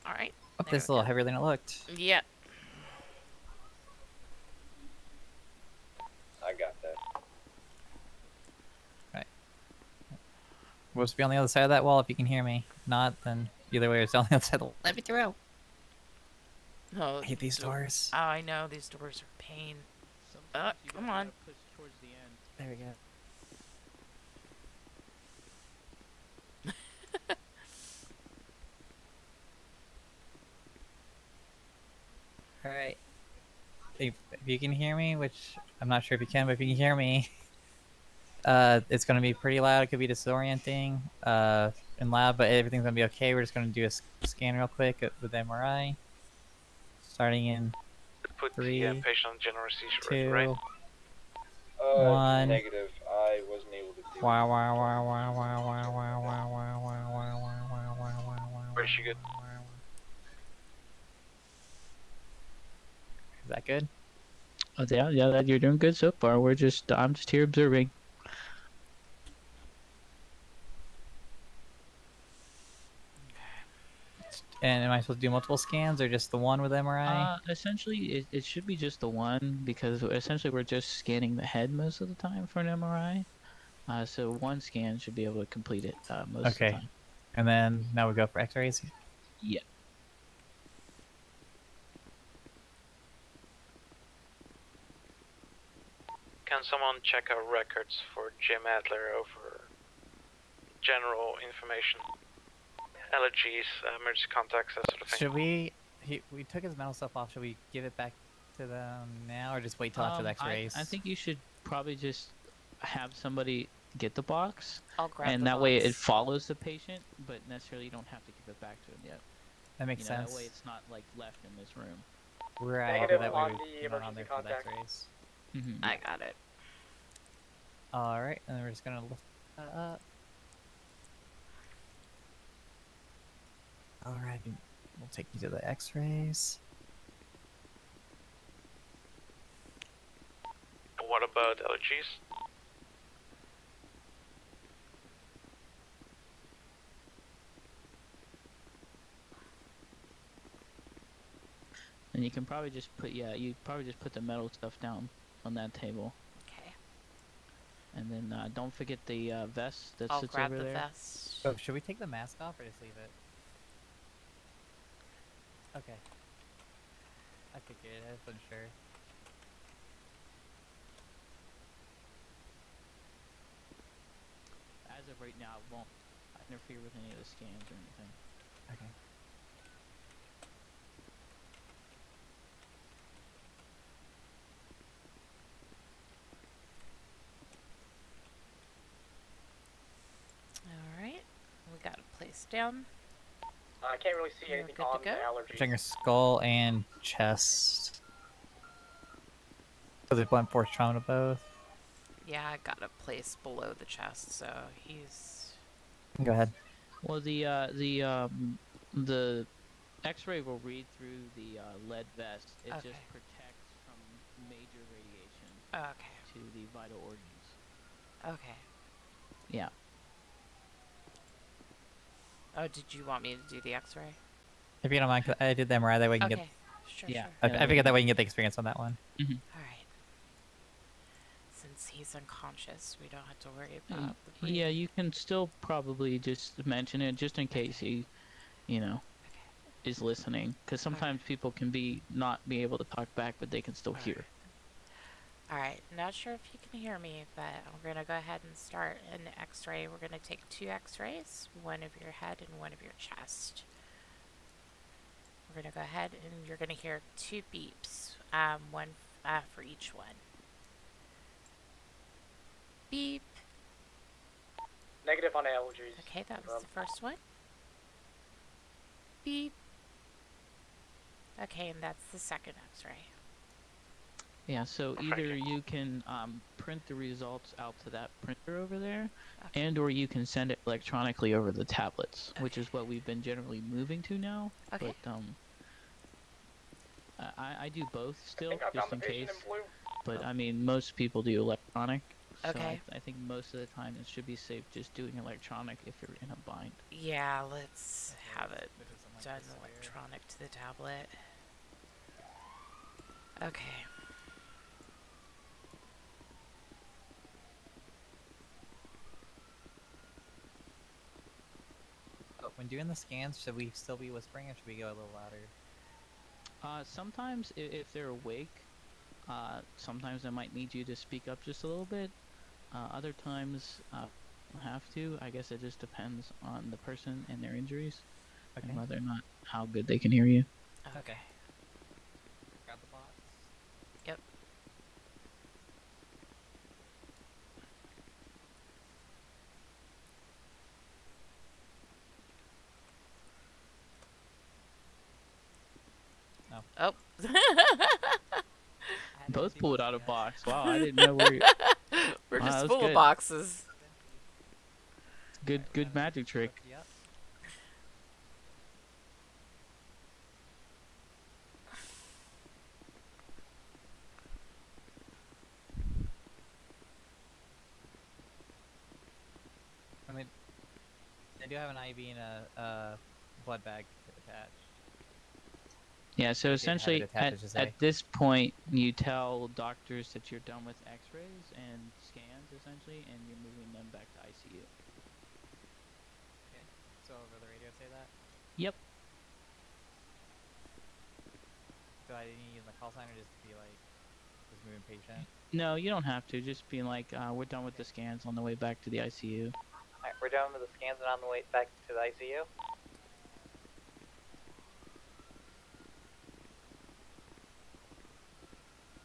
All right. Oh, this is a little heavier than it looked. Yep. I got that. We'll just be on the other side of that wall if you can hear me. Not, then either way, it's on the other side of the wall. Let me through. Oh, I hate these doors. Oh, I know these doors are pain. Come on. Push towards the end. There we go. Alright. If you can hear me, which I'm not sure if you can, but if you can hear me, it's going to be pretty loud. It could be disorienting and loud, but everything's going to be okay. We're just going to do a scan real quick with MRI. Starting in Put 3, the patient on general seizure, 2, right? 1. Negative. I wasn't able to do Wow, wow, wow, wow, wow, wow, wow, wow, wow, wow, wow, wow, wow, wow. Where's she good? Is that good? Oh, yeah, you're doing good so far. I'm just here observing. And am I supposed to do multiple scans or just the one with MRI? Essentially, it should be just the one because essentially we're just scanning the head most of the time for an MRI. So one scan should be able to complete it most of the Okay. time. And then now we go for x-rays? Yeah. Can someone check our records for Jim Adler over general information? Allergies, emergency contacts, that sort of thing. Should we... we took his mental stuff off. Should we give it back to them now or just wait till after the x-rays? I think you should probably just have somebody get the box. I'll grab and the that way box. it follows the patient, but necessarily you don't have to give it back to him yet. That makes sense. That way it's not like left in this room. Right, Negative that way on we the not on there emergency for the contact. x-rays. I got it. Alright, and then we're just gonna lift that up. Alright, we'll take you to the x-rays. What about allergies? And you can probably just put you probably just put the metal stuff down on that table. Okay. And then don't forget the vest that I'll sits grab over the there. vest. Oh, should we take the mask off or just leave it? Okay. I figured, I wasn't sure. As of right now, it won't interfere with any of the scans or anything. Okay. Alright. We got it placed down. I can't really see You're anything good to on the go? allergies. Touching your skull and chest. So there's blunt force trauma to both. Yeah, I got it placed below the chest, so he's... Go ahead. Well, the X-ray will read through the lead vest. It Okay. just protects from major radiation Okay. to the vital organs. Okay. Yeah. Oh, did you want me to do the x-ray? If you don't mind, 'cause I did the MRI, that way we can Okay. Sure, Yeah. sure. get... I figured that way you can get the experience on that one. Alright. Since he's unconscious, we don't have to worry about the breathing. Yeah, you can still probably just mention it just in case he, is listening. Because sometimes people can not be able to talk back, but they can still hear. Alright, not sure if you can hear me, but I'm going to go ahead and start an x-ray. We're going to take 2 x-rays, one of your head and one of your chest. We're going to go ahead and you're going to hear 2 beeps, one for each one. Beep. Negative on allergies. Okay, that was the first one. Beep. Okay, and that's the second x-ray. Yeah, so either you can print the results out to that printer over there, and or you can send it electronically over the tablets, which is what we've been generally moving to now. Okay. But I do both still, think I just found in the patient case. in blue. But I mean, most people do electronic. So Okay. I think most of the time it should be safe just doing electronic if you're in a bind. Yeah, let's have it done electronic to the tablet. Okay. doing the scans, should we still be whispering or should we go a little louder? Sometimes if they're awake, sometimes I might need you to speak up just a little bit. Other times, don't have to. I guess it just depends on the person and their injuries, and whether or not how good they can hear you. Okay. Grab the box. Yep. No. Oh. Both pulled out a box. Wow, I didn't know where. We're Wow, just that was full of good. boxes. Good magic trick. Yep. I mean, I do have an IV and a blood bag attached. Yeah, so Have it essentially, attached, I should say. at this point, you tell doctors that you're done with X-rays and scans, essentially, and you're moving them back to ICU. Okay. So over the radio, say that. Yep. Do I need to use my call sign or just be like, just moving patient? No, you don't have to. Just be like, we're done with the scans on the way back to the ICU. Alright, we're done with the scans and on the way back to the ICU.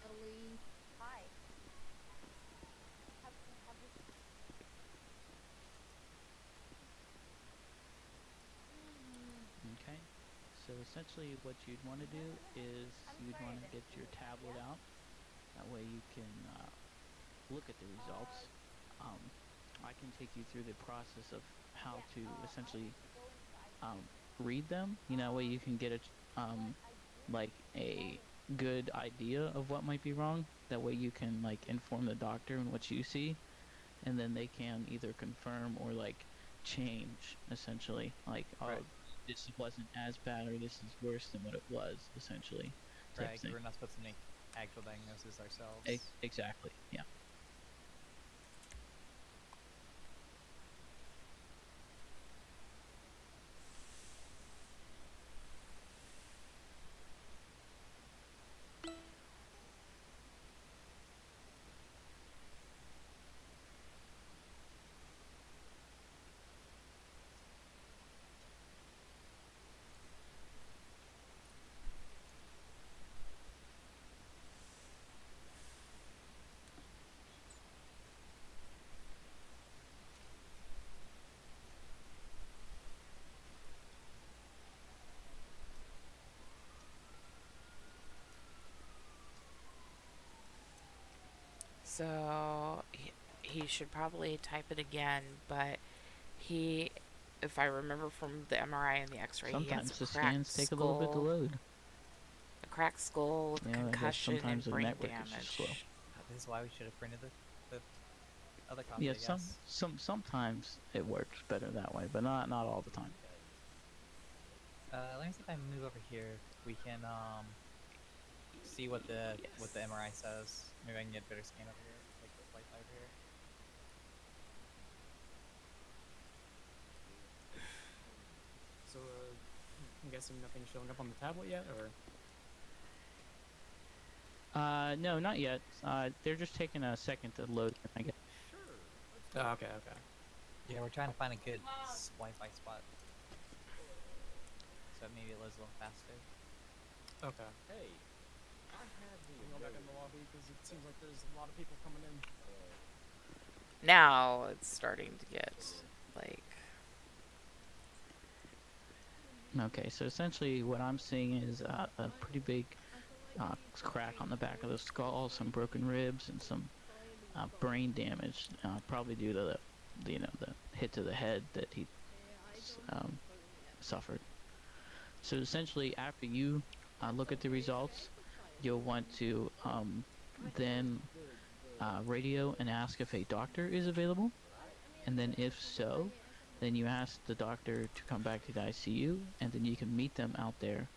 Ellie. Hi. Okay. So essentially, what you'd want to do is you'd want to get your tablet out. That way you can look at the results. I can take you through the process of how to essentially read them. You know, that way you can get like a good idea of what might be wrong. That way you can like inform the doctor on what you see, and then they can either confirm or like change essentially. Like, oh, this wasn't as bad, or this is worse than what it was essentially. Type Right, thing. we're not supposed to make actual diagnosis ourselves. Exactly. Yeah. So he should probably type it again, but if I remember from the MRI and the X-ray, he has Sometimes a the cracked scans take a little bit to skull, load. a cracked skull with You know, I guess concussion and sometimes the brain network is just slow. damage. This is why we should have printed the other copy, Yeah, I guess. sometimes it works better that way, but not all the time. Let me see if I move over here. We can see what the MRI says. Maybe I can get a better scan over here, like the Wi-Fi over here. So, I'm guessing nothing's showing up on the tablet yet, or? No, not yet. They're just taking a second to load, I guess. Oh, okay, okay. Yeah, we're trying to find a good Wi-Fi spot. So maybe it loads a little faster. Okay. Hey, I have the Go back in the lobby because it seems like there's a lot of people coming in. Now it's starting to get like. Okay, so essentially what I'm seeing is a pretty big crack on the back of the skull, some broken ribs, and some brain damage, probably due to the hit to the head that he suffered. So essentially, after you look at the results, you'll want to then radio and ask if a doctor is available, and then if so, then you ask the doctor to come back to the ICU, and then you can meet them out there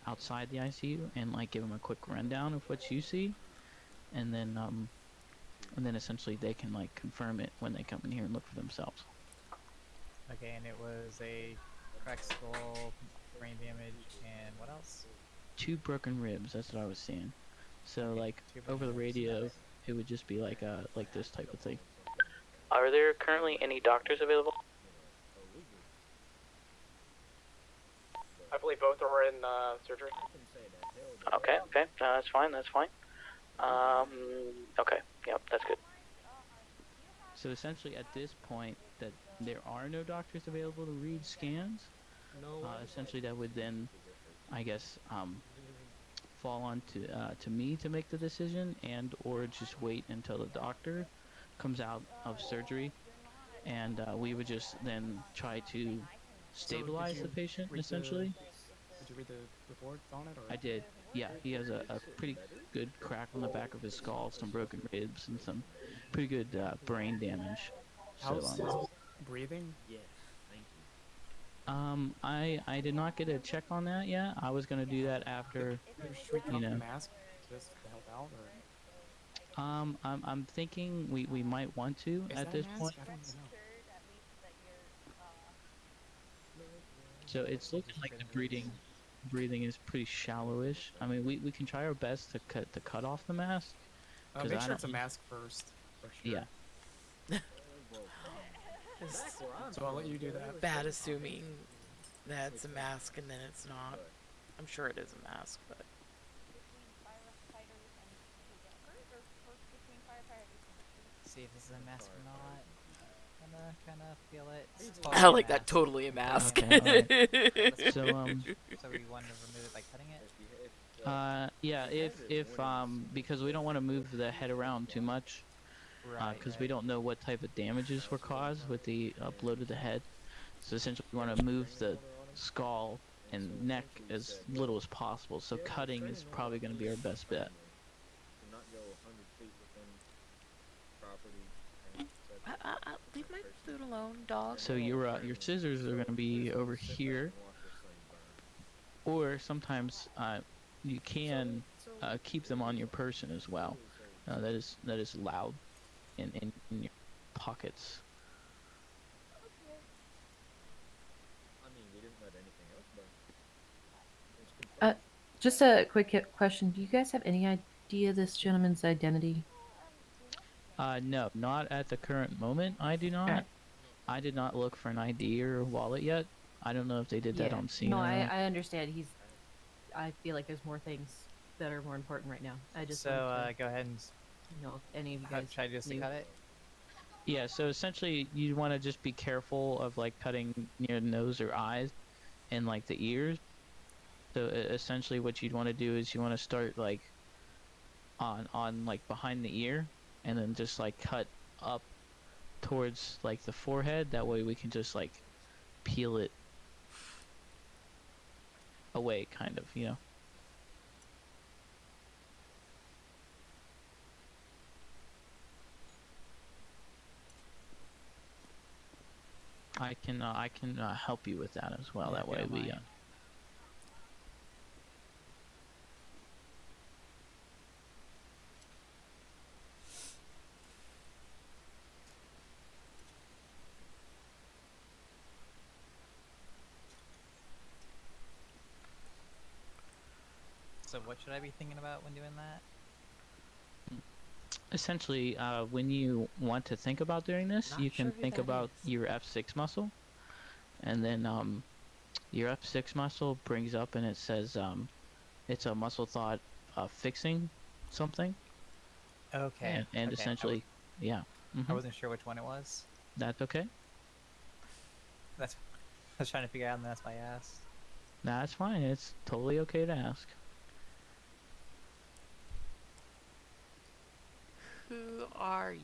outside the ICU and like give them a quick rundown of what you see, and then essentially they can like confirm it when they come in here and look for themselves. Okay, and it was a cracked skull, brain damage, and what else? 2 broken ribs. That's what I was seeing. So Okay, like 2 broken over the ribs. radio, it would just be like this type of thing. Are there currently any doctors available? I believe both are in surgery. Okay, okay, no, that's fine, that's fine. Okay, yep, that's good. So essentially, at this point, that there are no doctors available to read scans. Essentially, that would then, I guess, fall on to me to make the decision, and or just wait until the doctor comes out of surgery, and we would just then try to stabilize the patient. Essentially, Did you read the reports on it, or? I did. Yeah, he has a pretty good crack on the back of his skull, some broken ribs, and some pretty good brain damage. How's So, his breathing? I did not get a check on that yet. I was gonna do that after, Should we cut you off the know. mask just to help out, or? I'm thinking we might want to Is at that this a mask? point. I don't even know. So it's looking like the breathing is pretty shallowish. I mean, we can try our best to cut off the mask. Make I sure don't. it's a mask first, for sure. Yeah. So I'll let you do that. Bad assuming that it's a mask and then it's not. I'm sure it is a mask, but. See if this is a mask or not. Kinda feel it. I like that. Totally a mask. Okay, alright. So So we want to remove it by cutting it. yeah, if because we don't want to move the head around too much, because we don't know what type of damages were caused with the blow to the head. So essentially, we want to move the skull and neck as little as possible. So cutting is probably going to be our best bet. Not go 100 feet within property. Leave my food alone, dog. So your scissors are going to be over here, or sometimes you can keep them on your person as well. That is allowed in your pockets. I mean, we didn't let anything else burn. Just a quick question. Do you guys have any idea this gentleman's identity? No, not at the current moment. I do not. Alright. I did not look for an ID or wallet yet. I don't know if they did that on scene. No, or not. I understand. I feel like there's more things that are more important right now. I just So wanted to go ahead and know if any of you guys try just to knew. cut it. Yeah, so essentially you want to just be careful of like cutting near the nose or eyes and like the ears. So essentially what you'd want to do is you want to start like on like behind the ear and then just like cut up towards like the forehead. That way we can just like peel it away kind of, you know. I can help you with that as well. Yeah, That if you way don't we mind. So what should I be thinking about when doing that? essentially when you want to think about doing this, Not you can sure who think that about is. your F6 muscle, and then your F6 muscle brings up and it says it's a muscle thought fixing something. Okay. And okay. essentially, yeah. I wasn't sure which one it was. That's okay. That's I was trying to figure out, and that's why I asked. That's fine. It's totally okay to ask. Who are you?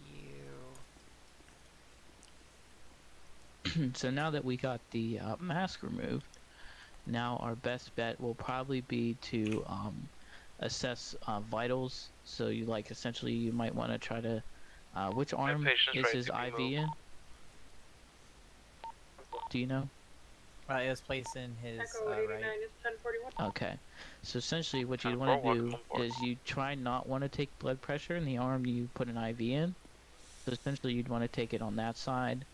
So now that we got the mask removed, now our best bet will probably be to assess vitals. So you like essentially you might want to try to which arm is his IV in? Do you know? It was placed in his right. Okay, so essentially what you'd want to do is you try not want to take blood pressure in the arm you put an IV in. So essentially you'd want to take it on that side.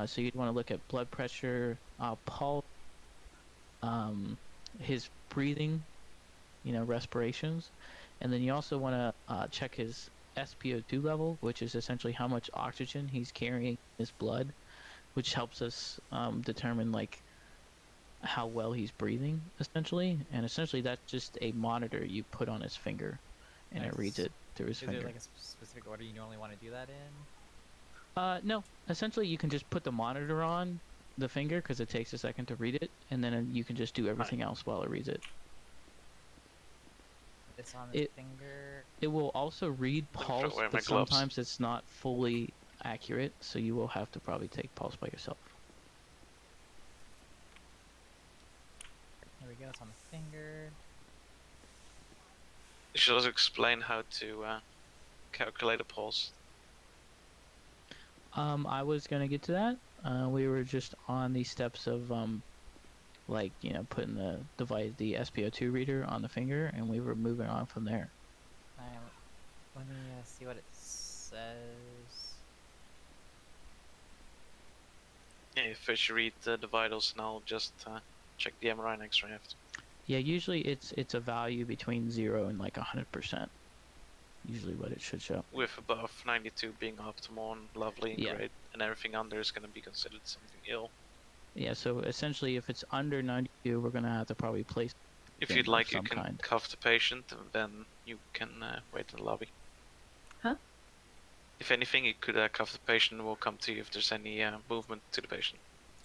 So you'd want to look at blood pressure, pulse, his breathing, respirations, and then you also want to check his SpO2 level, which is essentially how much oxygen he's carrying in his blood, which helps us determine like how well he's breathing, essentially. And essentially, that's just a monitor you put on his finger, and it reads it through his Is finger. there like a specific order you normally want to do that in? No. Essentially, you can just put the monitor on the finger because it takes a second to read it, and then you can just do everything else while it reads it. This on the finger. It will also read pulse, away my but gloves. sometimes it's not fully accurate, so you will have to probably take pulse by yourself. There we go. It's on the finger. You should also explain how to calculate a pulse. I was gonna get to that. We were just on the steps of putting the device, the SpO2 reader on the finger, and we were moving on from there. Alright, let me see what it says. Yeah, first you read the vitals, and I'll just check the MRI and X-ray after. Yeah, usually it's a value between 0 and like 100%. Usually what it should show. With above 92 being optimal and lovely and great, and everything under is going to be considered something ill. Yeah, so essentially if it's under 92, we're gonna have to probably place. If you'd like, you can cuff the patient, and then you can wait in the lobby. Huh? If anything, you could cuff the patient, and we'll come to you if there's any movement to the patient.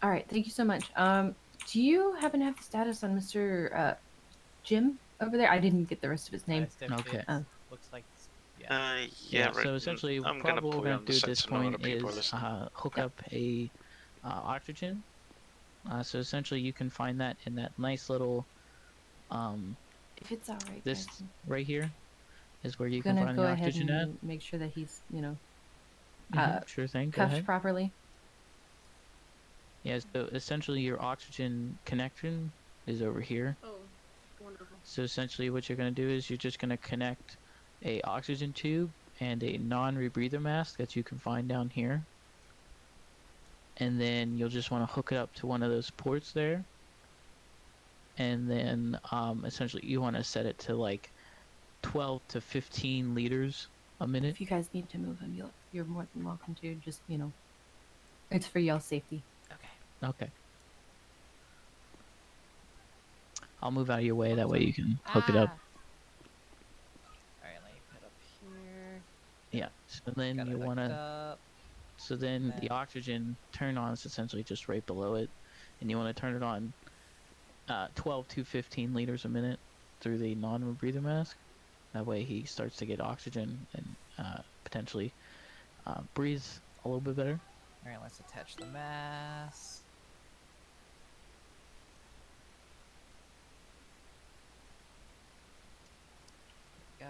All right, thank you so much. Do you happen to have the status on Mr. Jim over there? I didn't get the rest of his name. Okay. Looks like. Yeah, right. So essentially, I'm probably gonna what pull we're you gonna on do the at this side so no other point people are is listening. hook up a oxygen. So essentially, you can find that in that nice little. If it's all right, This guys, right here is where you I'm can gonna find go the ahead oxygen and at. make sure that he's, Sure thing. Go cuffed ahead. properly. Yeah. So essentially, your oxygen connection is over here. Oh, wonderful. So essentially, what you're gonna do is you're just gonna connect a oxygen tube and a non-rebreather mask that you can find down here. And then you'll just want to hook it up to one of those ports there. And then essentially you want to set it to like 12 to 15 liters a minute. If you guys need to move him, you're more than welcome to. Just, it's for y'all's safety. Okay. I'll move out of your way, that way you can hook it up. Alright, let me put up here. Yeah, so then Got it you hooked want to... up. So then the oxygen turn on is essentially just right below it. And you want to turn it on 12 to 15 liters a minute through the non-rebreather mask. That way he starts to get oxygen and potentially breathes a little bit better. Alright, let's attach the mask. Go.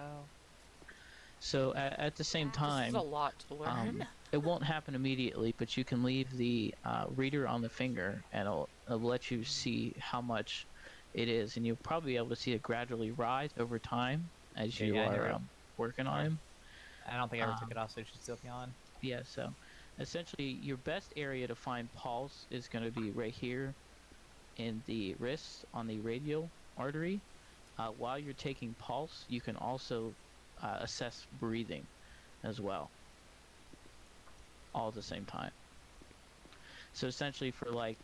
So at the same time, This is a lot to learn. It won't happen immediately, but you can leave the reader on the finger, and it'll let you see how much it is, and you'll probably be able to see it gradually rise over time as you are working on him. I don't think I ever took it off, so it should still be on. Yeah, so essentially your best area to find pulse is going to be right here in the wrist on the radial artery. While you're taking pulse, you can also assess breathing as well, all at the same time. So essentially for like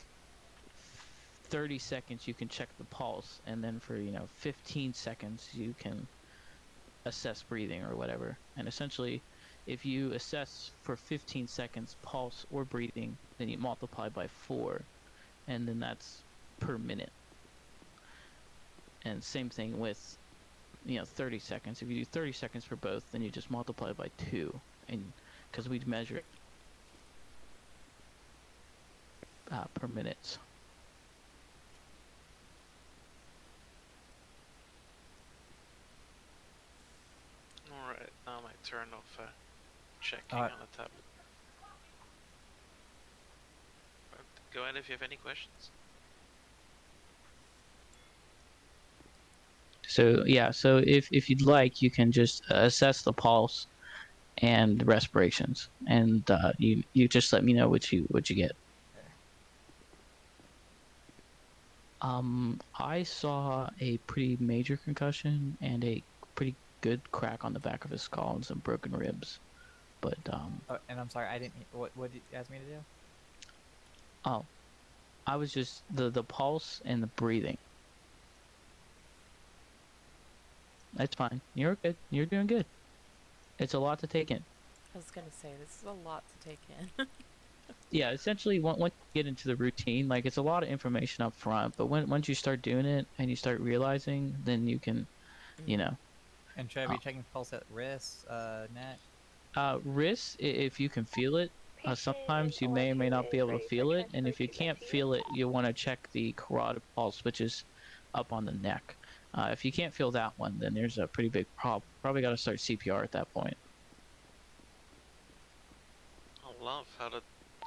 30 seconds you can check the pulse, and then for 15 seconds you can assess breathing or whatever. And essentially if you assess for 15 seconds pulse or breathing, then you multiply by 4, and then that's per minute. And same thing with 30 seconds. If you do 30 seconds for both, then you just multiply by 2, and because we'd measure it per minute. Alright, now my turn of checking on the tablet. Go ahead if you have any questions. So yeah, so if you'd like, you can just assess the pulse and respirations, and you just let me know what you get. I saw a pretty major concussion and a pretty good crack on the back of his skull and some broken ribs. But Oh, and I'm sorry, I didn't. What did you ask me to do? oh, I was just the pulse and the breathing. That's fine. You're good. You're doing good. It's a lot to take in. I was gonna say this is a lot to take in. Yeah, essentially, once you get into the routine, like it's a lot of information up front, but once you start doing it and you start realizing, then you can, you know, And should I be checking pulse at wrist, neck? wrist if you can feel it. Sometimes you may or may not be able to feel it, and if you can't feel it, you want to check the carotid pulse, which is up on the neck. If you can't feel that one, then there's a pretty big problem. Probably got to start CPR at that point. I love how the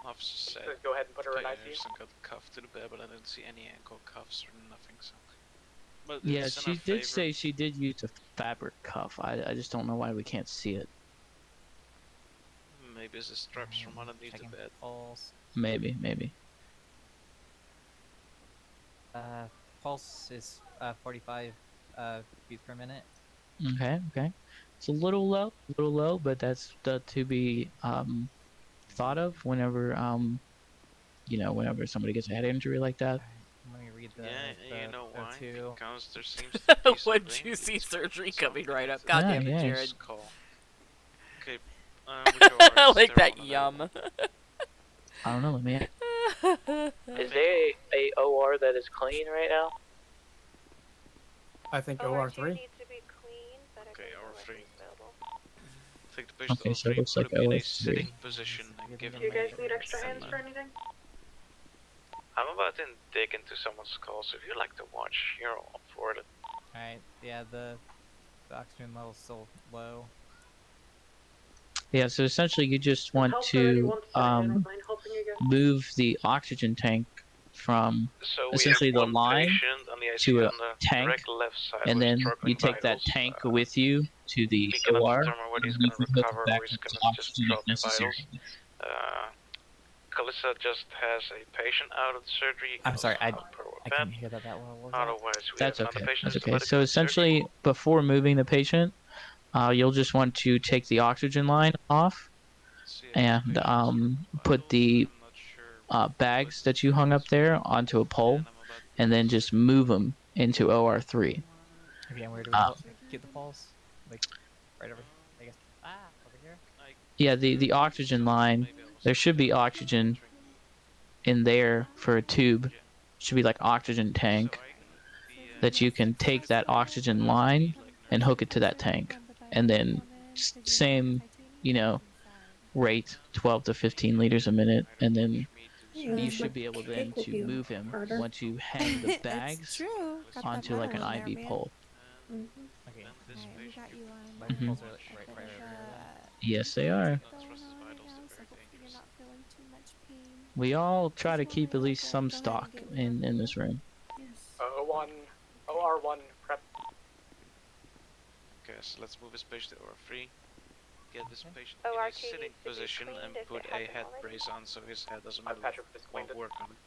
officer said. Just go ahead and put her in ICU. Patient got cuffed to the bed, but I didn't see any ankle cuffs or nothing. So. But Yeah, it's in she our did favor. say she did use a fabric cuff. I just don't know why we can't see it. Maybe it's the straps from underneath the bed. Pulse. Maybe. Pulse is 45 beats per minute. Okay. It's a little low, but that's to be thought of whenever whenever somebody gets a head injury like that. Let me read the. Yeah, you know why? O2. Because there seems to be What something. juicy It's surgery something coming right up. to God Ah, damn it, yes. Jared. Call. Okay, we go our Like that sterile yum. I don't know. Let me. Is there a OR that is clean right now? I think OR2 OR3. needs to be clean, but I Okay, believe OR3. is available. Take the patient Okay, so it OR3, looks put like him in a OR3. sitting position and give him Do you guys need extra hands for anything? I'm about to dig into someone's skull, so if you'd like to watch, you're all for it. Alright, yeah, the oxygen level's still low. Yeah, so essentially you just want Help already to once, so I don't mind helping again. move the oxygen tank from So we essentially have the one line patient on the ICU to a on the tank, direct left side and with then struggling you take that vitals. tank with you to the We cannot OR, determine whether and he's you gonna can hook recover it back or he's up to gonna just oxygen drop if in vitals. necessary. Calissa just has a patient out of the surgery. You can I'm sorry, also I help her with couldn't that. hear that well. What was that? Otherwise, we That's have another okay. patient That's who's okay. about to So go to surgery. essentially, before moving the patient, you'll just want to take the oxygen line off and put the bags that you hung up there onto a pole, and then just move them into OR3. Okay, and where do we get the pulse? Like, right over here, I guess. Over here? Yeah, the oxygen line. There should be oxygen in there for a tube. Should be like oxygen tank that you can take that oxygen line and hook it to that tank, and then same, rate 12 to 15 liters a minute, and then you should be able then to move him once you hang the bags true. Got that onto like an metal in there, IV man. pole. Okay. Alright, we got you on. My Mhm. pulse are right over here. Yes, they are. Going on right now, so hopefully you're not feeling too much pain. We all try to keep at least some stock in this room. O1, OR1 prep. Okay, so let's move this patient to OR3. Get this patient OR2 in a needs sitting to be position cleaned and if put it a hasn't head already. brace on so his head doesn't I've move Patrick while disclaimed it. work on it.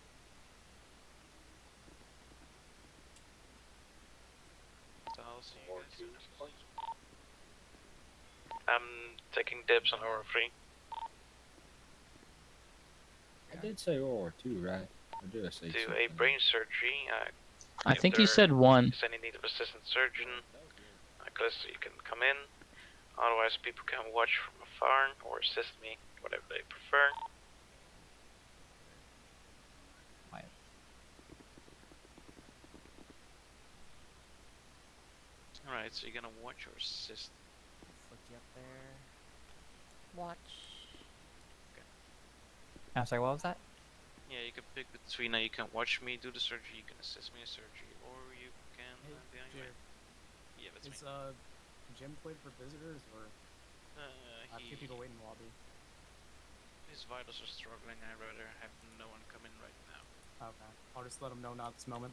So I'll see you guys soon. I'm taking dibs on OR3. I did say OR2, right? Or did I say Do something? a brain surgery. I if think you there said one. is any need of assistant surgeon, Calista, you can come in. Otherwise, people can watch from afar or assist me, whatever they prefer. Alright, so you're gonna watch or assist? Flick you up there. Watch. I'm sorry, what was that? Yeah, you can pick between you can watch me do the surgery, you can assist me in surgery, or you can be on your way. Yeah, that's me. Is Jim cleared for visitors, or I have two people waiting in the lobby? His vitals are struggling. I'd rather have no one come in right now. Okay, I'll just let him know now at this moment.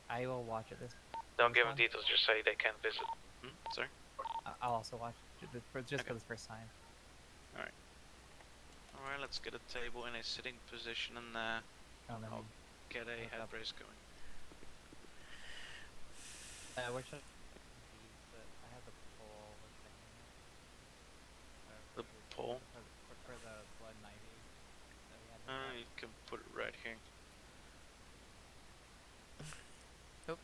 I will watch it this. Don't give them details. Just say they can't visit. Sorry. I'll also watch just for this first time. All right. All right. Let's get a table in a sitting position and Oh, no. get a head brace going. Where should I have the pole with the thing in it? The pole? For the blood and ivy that we had. You can put it right here. Nope.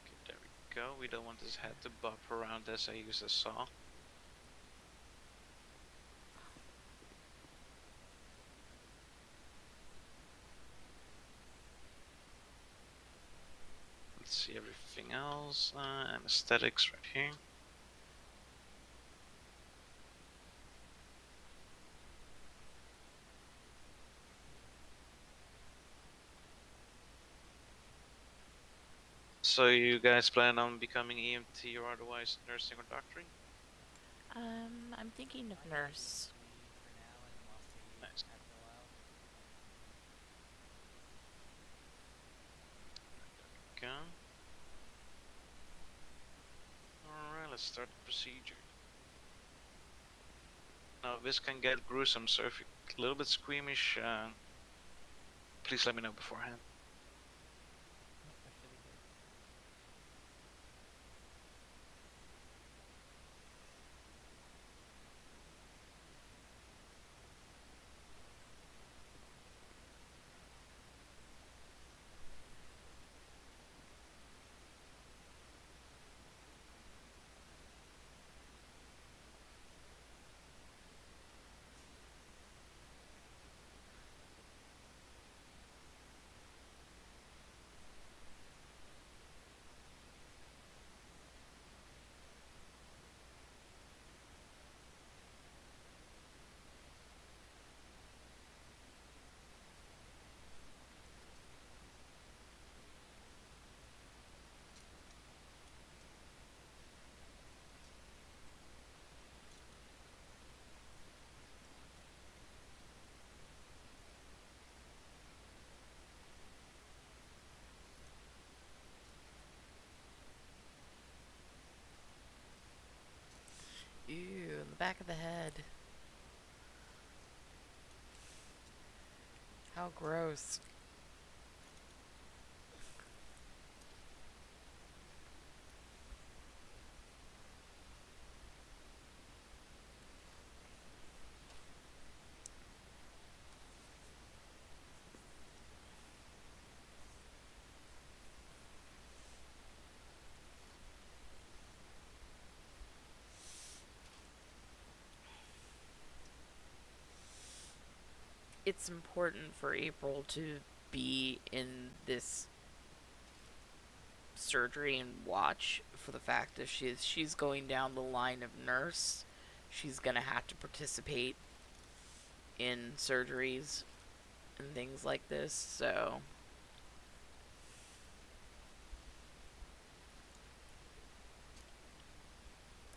Okay, there we go. We don't want this head to bop around as I use a saw. Let's see everything else. Anesthetics right here. So you guys plan on becoming EMT or otherwise nursing or doctoring? I'm thinking of nurse. Nice. There we go. Alright, let's start the procedure. Now this can get gruesome, so if you're a little bit squeamish, please let me know beforehand. Ew, in the back of the head. How gross. It's important for April to be in this surgery and watch for the fact that she's going down the line of nurse. She's gonna have to participate in surgeries and things like this, so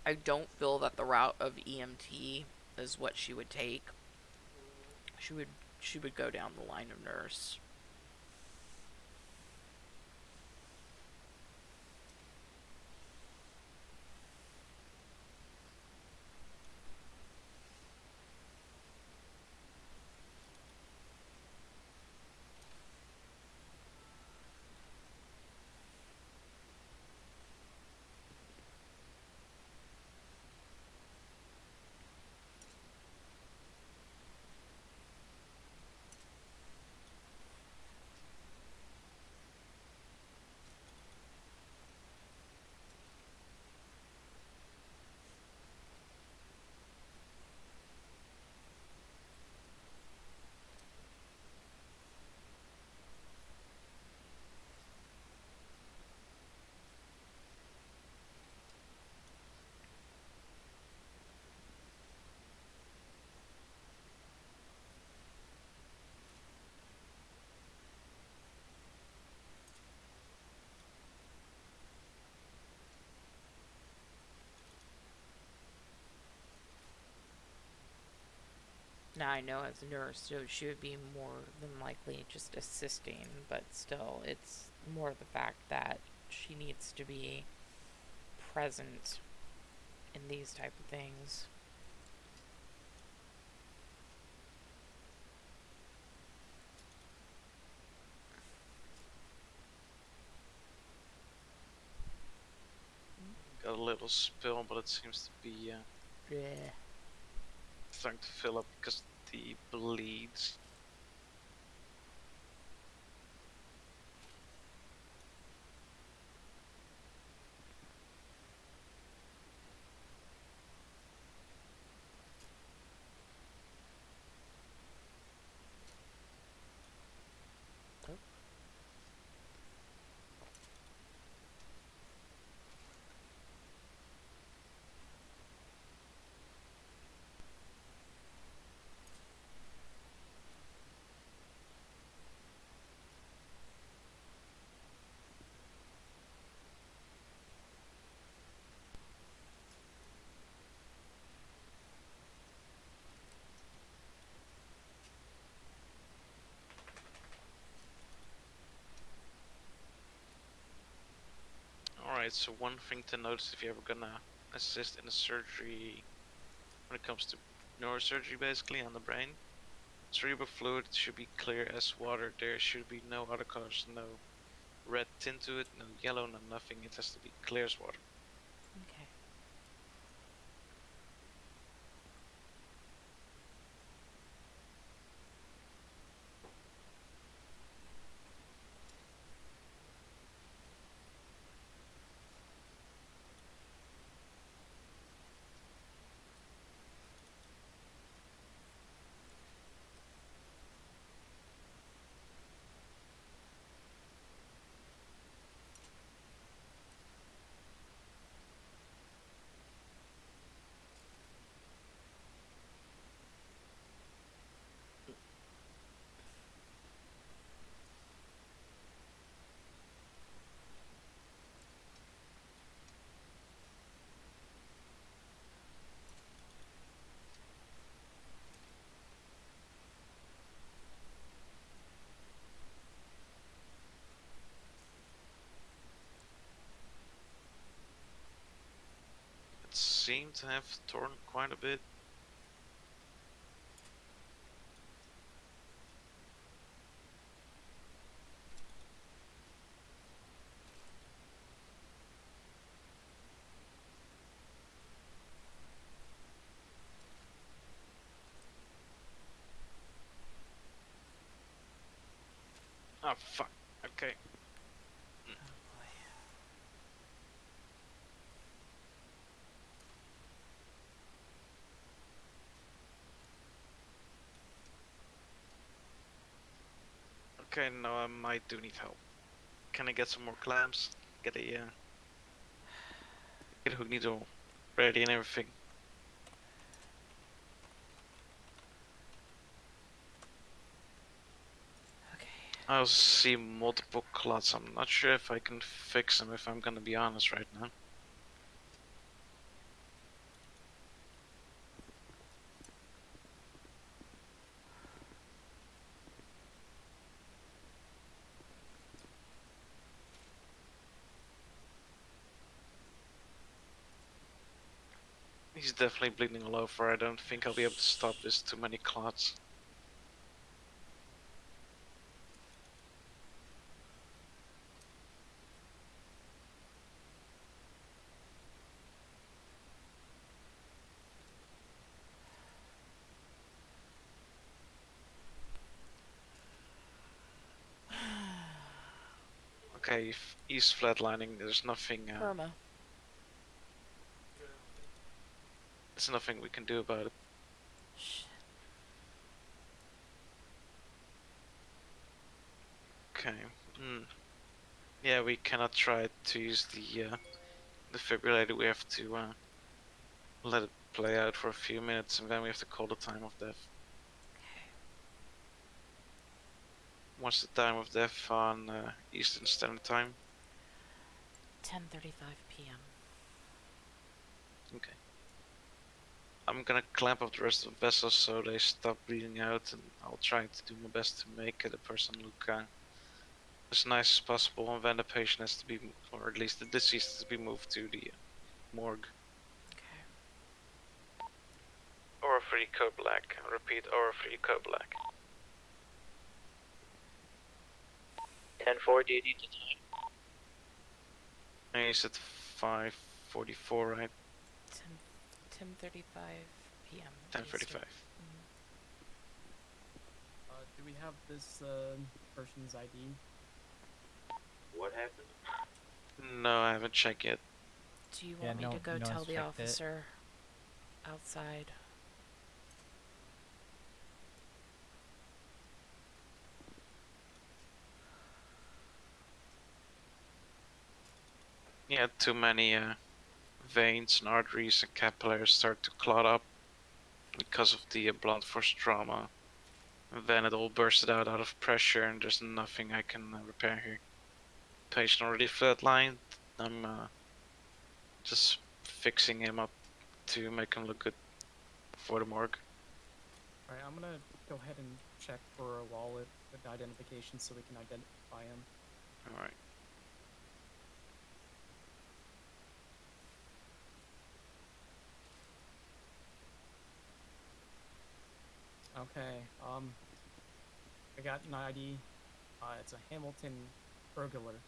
I don't feel that the route of EMT is what she would take. She would go down the line of nurse. Now I know as a nurse, so she would be more than likely just assisting, but still, it's more the fact that she needs to be present in these type of things. Got a little spill, but it seems to be Yeah. starting to fill up because the bleeds. Alright, so one thing to notice if you're ever gonna assist in a surgery when it comes to neurosurgery basically on the brain, cerebral fluid should be clear as water. There should be no other colors, no red tint to it, no yellow, no nothing. It has to be clear as water. Okay. It seemed to have torn quite a bit. Oh fuck. Okay. Okay, no, I might do need help. Can I get some more clamps? Get a get a hook needle ready and everything. I also see multiple clots. I'm not sure if I can fix them if I'm gonna be honest right now. He's definitely bleeding all over. I don't think I'll be able to stop this too many clots. Okay, he's flatlining. There's nothing. Irma. There's nothing we can do about it. Okay. Yeah, we cannot try to use the defibrillator. We have to let it play out for a few minutes, and then we have to call the time of death. What's the time of death on Eastern Standard Time? 10:35 p.m. Okay. I'm gonna clamp up the rest of the vessels so they stop bleeding out, and I'll try to do my best to make the person look as nice as possible, and then the patient has to be, or at least the deceased has to be moved to the morgue. Okay. Or 3 code black. Repeat, or 3 code black. 10-4, do you need the time? And you said 5:44, right? 10:35 p.m. 10:35. Do we have this person's ID? What happened? No, I haven't checked yet. Do you want me to go no tell one's the checked it. officer outside? Yeah, too many veins and arteries and capillaries start to clot up because of the blunt force trauma. And then it all bursted out of pressure, and there's nothing I can repair here. Patient already flatlined. I'm just fixing him up to make him look good for the morgue. Alright, I'm gonna go ahead and check for a wallet with identification so we can identify him. Alright. Okay, I got an ID. It's a Hamilton burglar.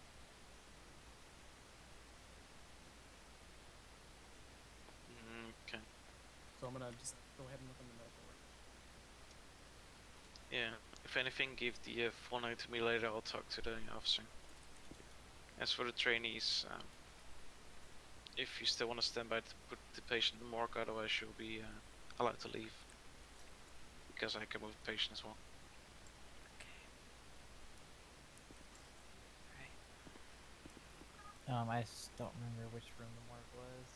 Okay. So I'm gonna just go ahead and look in the medical record. Yeah, if anything, give the full name to me later. I'll talk to the officer. As for the trainees, if you still want to stand by to put the patient in the morgue, otherwise you'll be allowed to leave. Because I can move the patient as well. I just don't remember which room the morgue was.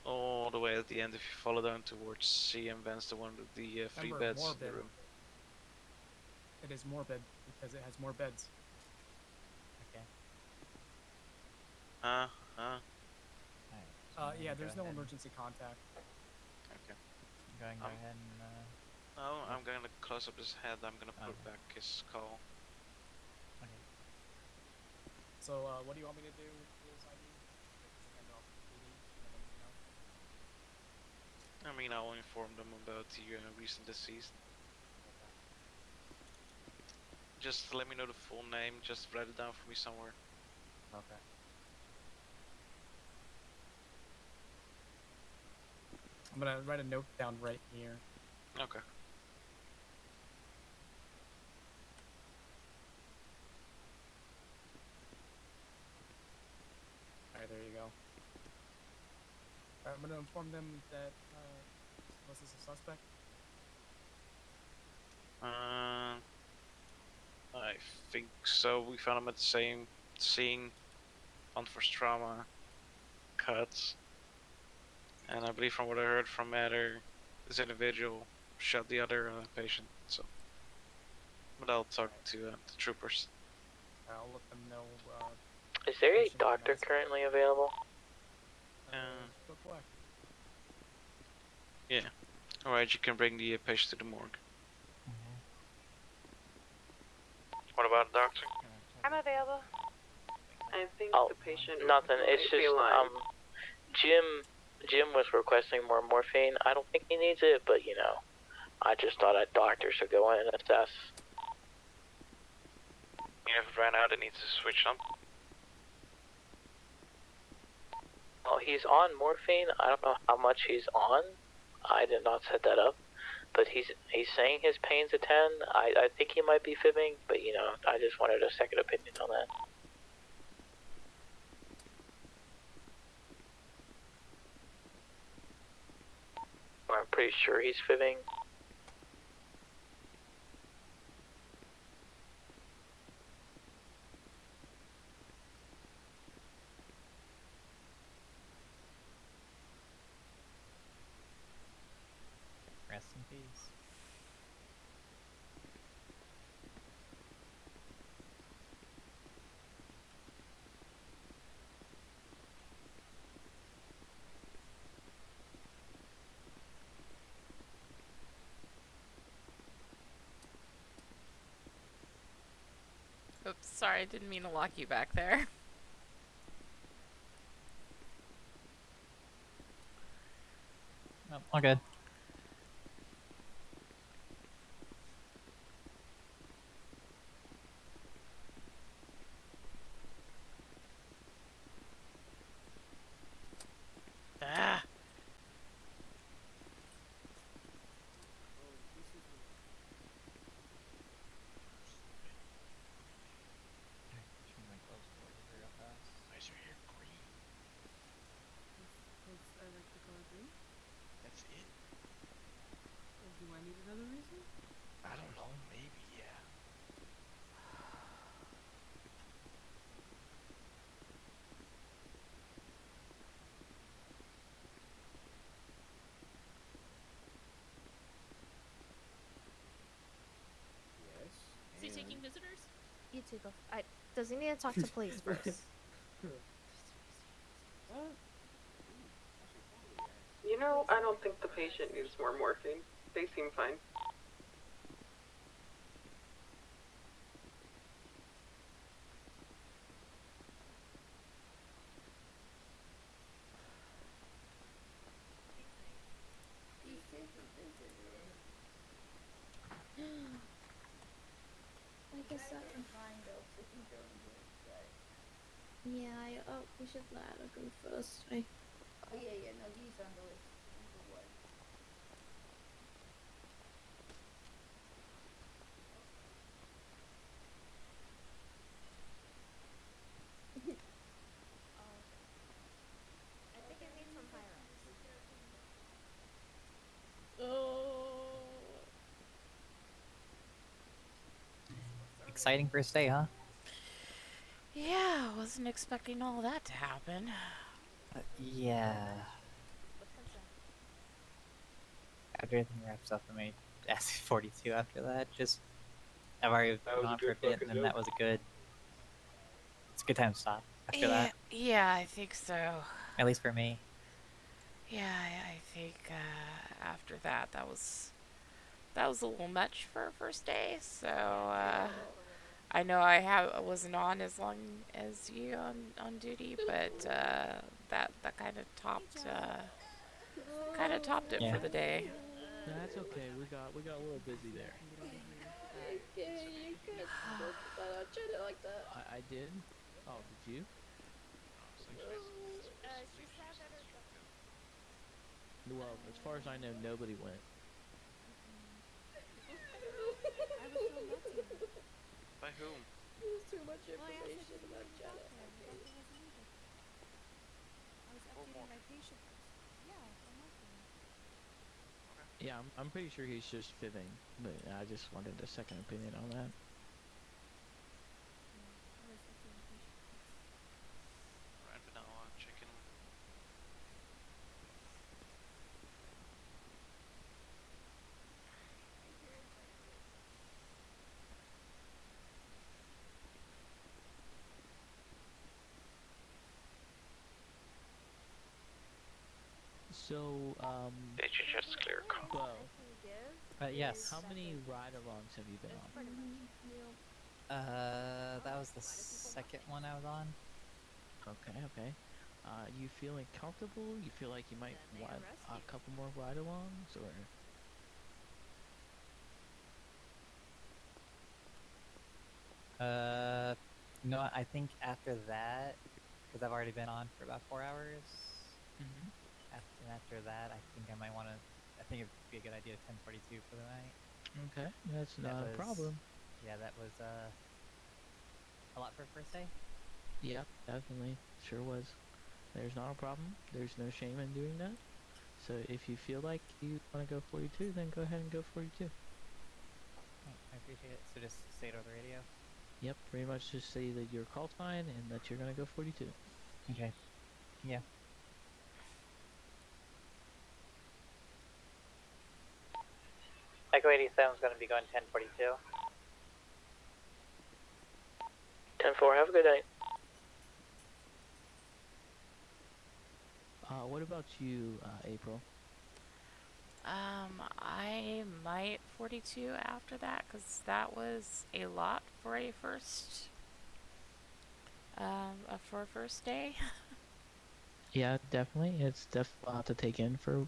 All the way at the end, if you follow down towards CM Vance, the one with the 3 Remember, beds in morbid. the room. It is morbid because it has more beds. Okay. Yeah, there's no emergency contact. Okay. Go ahead and No, I'm gonna close up his head. I'm gonna put Okay. back his skull. Okay. So, what do you want me to do with his ID? Just hand off to PD and let me know. I mean, I'll inform them about the recent deceased. Just let me know the full name. Just write it down for me somewhere. Okay. I'm gonna write a note down right here. Okay. Alright, there you go. Alright, I'm gonna inform them that, was this a suspect? I think so. We found him at the same scene. Blunt force trauma, cuts. And I believe from what I heard from Matter, this individual shot the other patient, so. But I'll talk to the troopers. I'll let them know, Is there a doctor currently available? Go black. Yeah. Alright, you can bring the patient to the morgue. What about the doctor? I'm available. I think Oh, the patient. nothing. It's might just be alive. Jim was requesting more morphine. I don't think he needs it, but you know, I just thought a doctor should go in and assess. If it ran out, it needs to switch on. Oh, he's on morphine. I don't know how much he's on. I did not set that up. But he's saying his pain's a 10. I think he might be fibbing, but you know, I just wanted a second opinion on that. I'm pretty sure he's fibbing. Rest in peace. Oops, sorry, I didn't mean to lock you back there. Oh, all good. Ah. Why is your hair green? Because I like the color green. That's it? Do I need another reason? I don't know, maybe, yeah. Yes. Is he taking visitors? You two go. Does he need to talk to police first? You know, I don't think the patient needs more morphine. They seem fine. He's taking visitors. I guess I can find out so can go and get inside. Yeah, we should let Ada go first. Oh yeah, no, he's on the list. Number one. I think it needs some higher ups. Oh. Exciting first day, huh? Yeah, wasn't expecting all that to happen. Yeah. What's concern? After everything wraps up, I may ask 42 after that. Just, I've already That was gone a for a good bit, fucking and then that joke. was it's a good time to stop after Yeah, that. yeah, I think so. At least for me. Yeah, I think after that, that was a little much for a first day. So I know I wasn't on as long as you on duty, but that kind of topped it Yeah. for the day. That's okay. We got a little busy there. Okay, you can't talk about Jenna like that. I did. Oh, did you? She said that her. Well, as far as I know, nobody went. I was so lucky. By whom? There's too much Well, I asked information if she about needed a Jenna. doctor, and the doctor wasn't needed. I was updating my patient list. Yeah, from morphine. Yeah, I'm pretty sure he's just fibbing, but I just wanted a second opinion on that. I was updating patient list. Alright, but now I'll check in. So, Did you just clear a call? Bo, Yes. how many ride-alongs have you been on? That was the second one I was on. Okay. You feeling comfortable? You feel like you might want a couple more ride-alongs, or? No, I think after that, because I've already been on for about 4 hours. Mm-hmm. After that, I think I might want to. I think it'd be a good idea to 1042 for the night. Okay, that's not a problem. Yeah, that was a lot for a first day. Yeah, definitely, sure was. There's not a problem. There's no shame in doing that. So if you feel like you want to go 42, then go ahead and go 42. I appreciate it. So just say it over the radio. Yep, pretty much just say that your call's fine and that you're gonna go 42. Okay. Yeah. Echo 87 is going to be going 1042. 10-4, have a good night. What about you, April? I might 42 after that, because that was a lot for a first day. Yeah, definitely. It's definitely a lot to take in for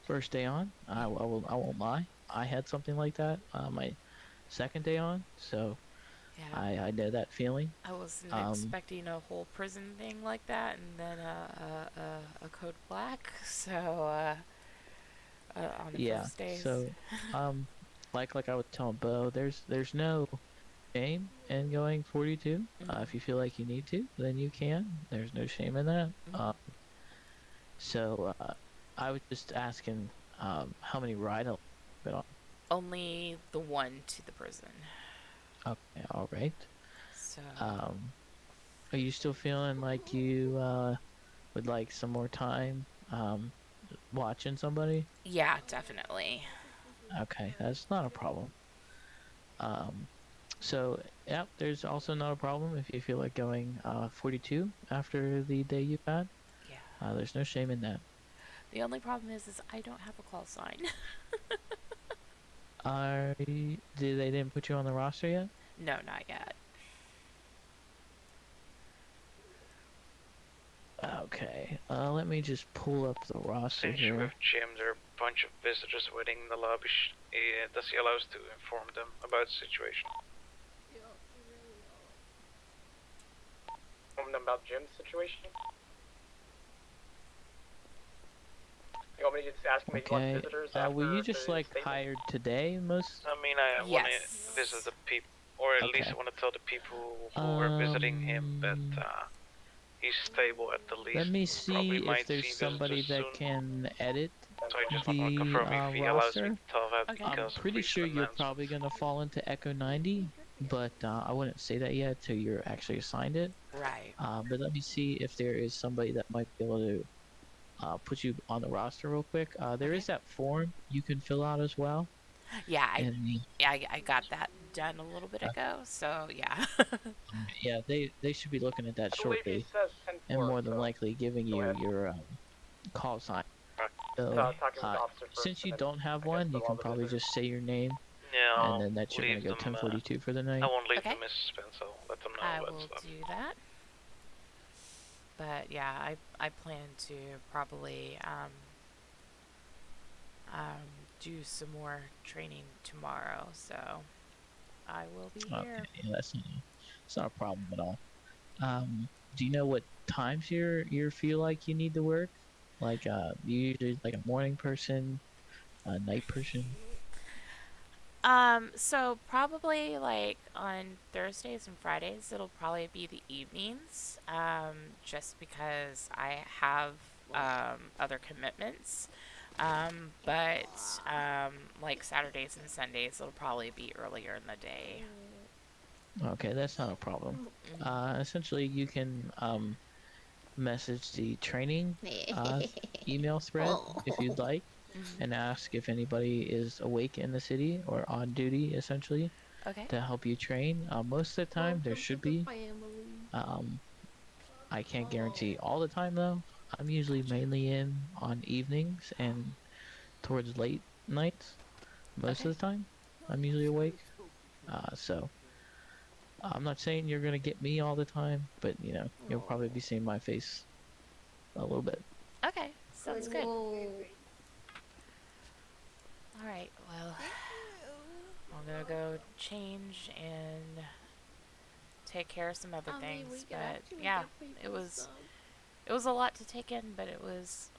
first day on. I won't lie. I had something like that my second day on, so Yeah. I know that feeling. I wasn't expecting a whole prison thing like that, and then a code black. So on the Yeah. first days. So like I was telling Bo, there's no shame in going 42. If you feel like you need to, then you can. There's no shame in that. So I was just asking how many ride been on. Only the one to the prison. Okay, all right. So are you still feeling like you would like some more time watching somebody? yeah, definitely. Okay, that's not a problem. So yeah, there's also not a problem if you feel like going 42 after the day you've had. Yeah. There's no shame in that. The only problem is I don't have a call sign. They didn't put you on the roster yet? No, not yet. Okay, let me just pull up the roster Since here. with Jim, there are a bunch of visitors waiting in the lobby. Does he allow us to inform them about the situation? Inform them about Jim's situation? You want me to just ask him if he wants Okay, visitors after were you just the like statement? hired today, most? I mean, I want to visit the people, or at least I want to tell the people who are visiting him that he's stable at the least. Let me Probably see might if there's see somebody visitors that soon. can edit So I just want to the confirm if he allows me roster. to tell that I'm because of pretty recent sure you're announcements. probably gonna fall into Echo 90, but I wouldn't say that yet till you're actually assigned it. Right. But let me see if there is somebody that might be able to put you on the roster real quick. There is that form you can fill out as well. Yeah, And I got that done a little bit ago. So yeah. yeah, they should be looking at that I believe he shortly, says 10-4, and more than so likely giving go you ahead. your call sign. So, talking with the officer first, since you and then don't have I guess one, you fill all can the probably visitors. just say your name, Yeah, and then that's you're gonna leave go them. 1042 for the night. I won't leave Okay. them in suspense. I'll let them know I about will stuff. do that. But yeah, I plan to probably do some more training tomorrow, so I will be here. Okay, yeah, it's not a problem at all. Do you know what times you feel like you need to work? Like, you usually like a morning person, a night person. So probably like on Thursdays and Fridays, it'll probably be the evenings, just because I have other commitments. But like Saturdays and Sundays, it'll probably be earlier in the day. Okay, that's not a problem. Essentially, you can message the training email thread if you'd like, and ask if anybody is awake in the city or on duty, essentially, Okay. to help you train. Most of the time, there should be. I can't guarantee all the time though. I'm usually mainly in on evenings and towards late nights. Most of the time, I'm usually awake. So I'm not saying you're gonna get me all the time, but you know you'll probably be seeing my face a little bit. Okay, sounds good. Alright, well, I'm gonna go change and take care of some other things. But yeah, it was a lot to take in, but it was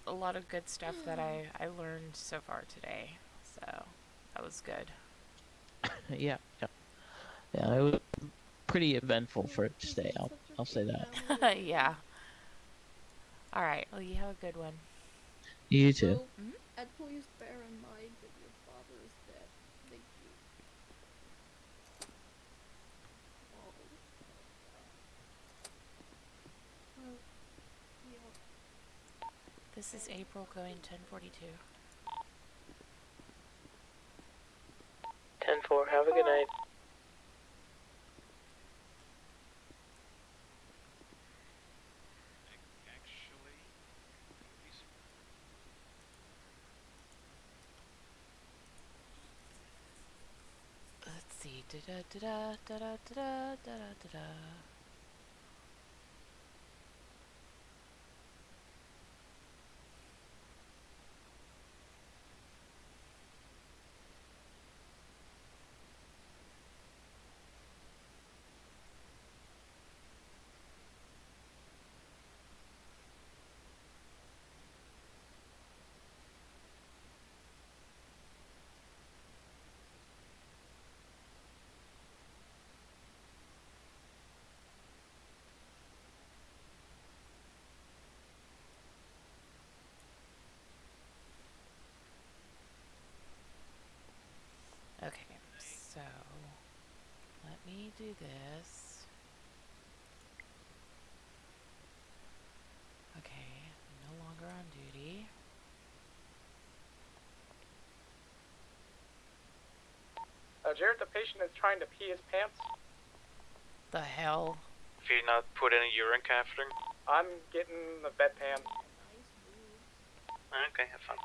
a lot of good stuff that I learned so far today. So that was good. Yeah, it was pretty eventful for it to stay. I'll say that. Yeah. Alright, well, you have a good one. You too. And please bear in mind that your father is dead. Thank you. This is April going 1042. 10-4, have a good night. Let's see. Da-da-da-da-da-da-da-da-da. me do this. Okay, I'm no longer on duty. Jared, the patient is trying to pee his pants. The hell? If you're not put in a urine catheter. I'm getting the bedpan. Nice boobs. Okay, have fun.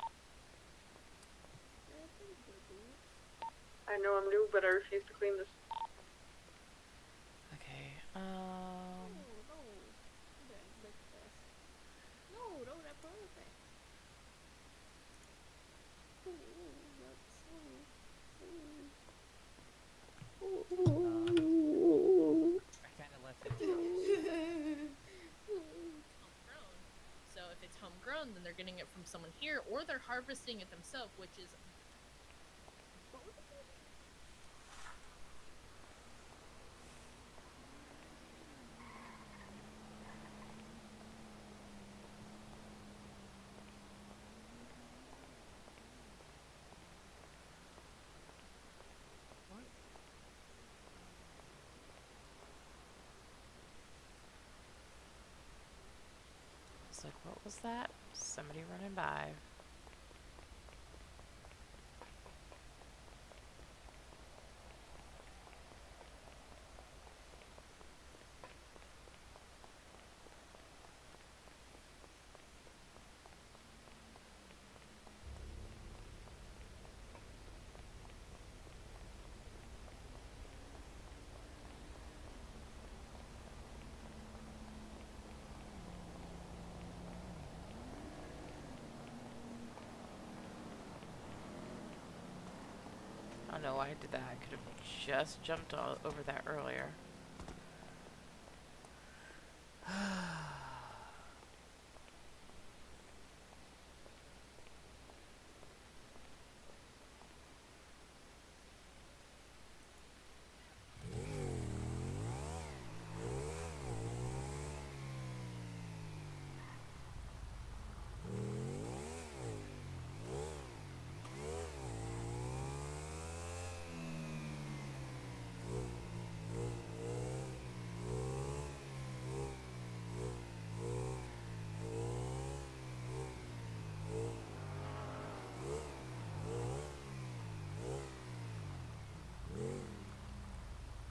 Yeah, pretty good boobs. I know I'm new, but I refuse to clean this. Okay, No, no. That lick fest. No, no, that perfect. Ooh, that's I kind of left it. Homegrown. So if it's homegrown, then they're getting it from someone here, or they're harvesting it themselves, which is both. it's like, what was that? Somebody running by. I don't know why I did that. I could have just jumped all over that earlier.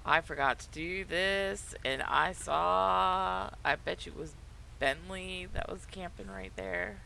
I forgot to do this, and I bet you it was Bentley that was camping right there.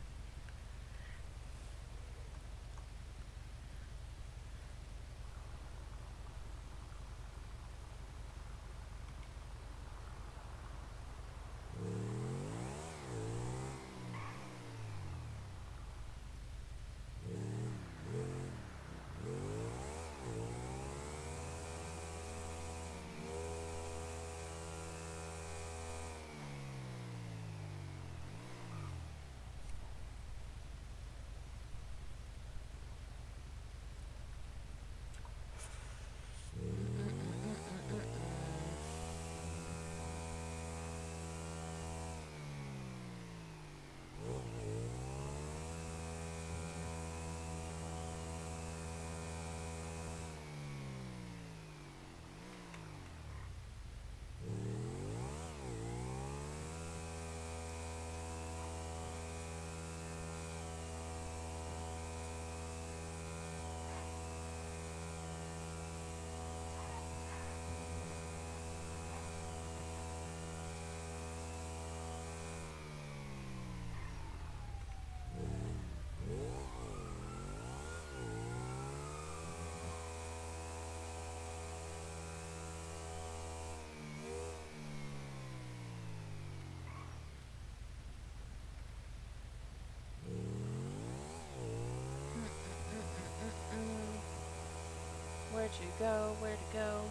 Where'd you go? Where'd you go?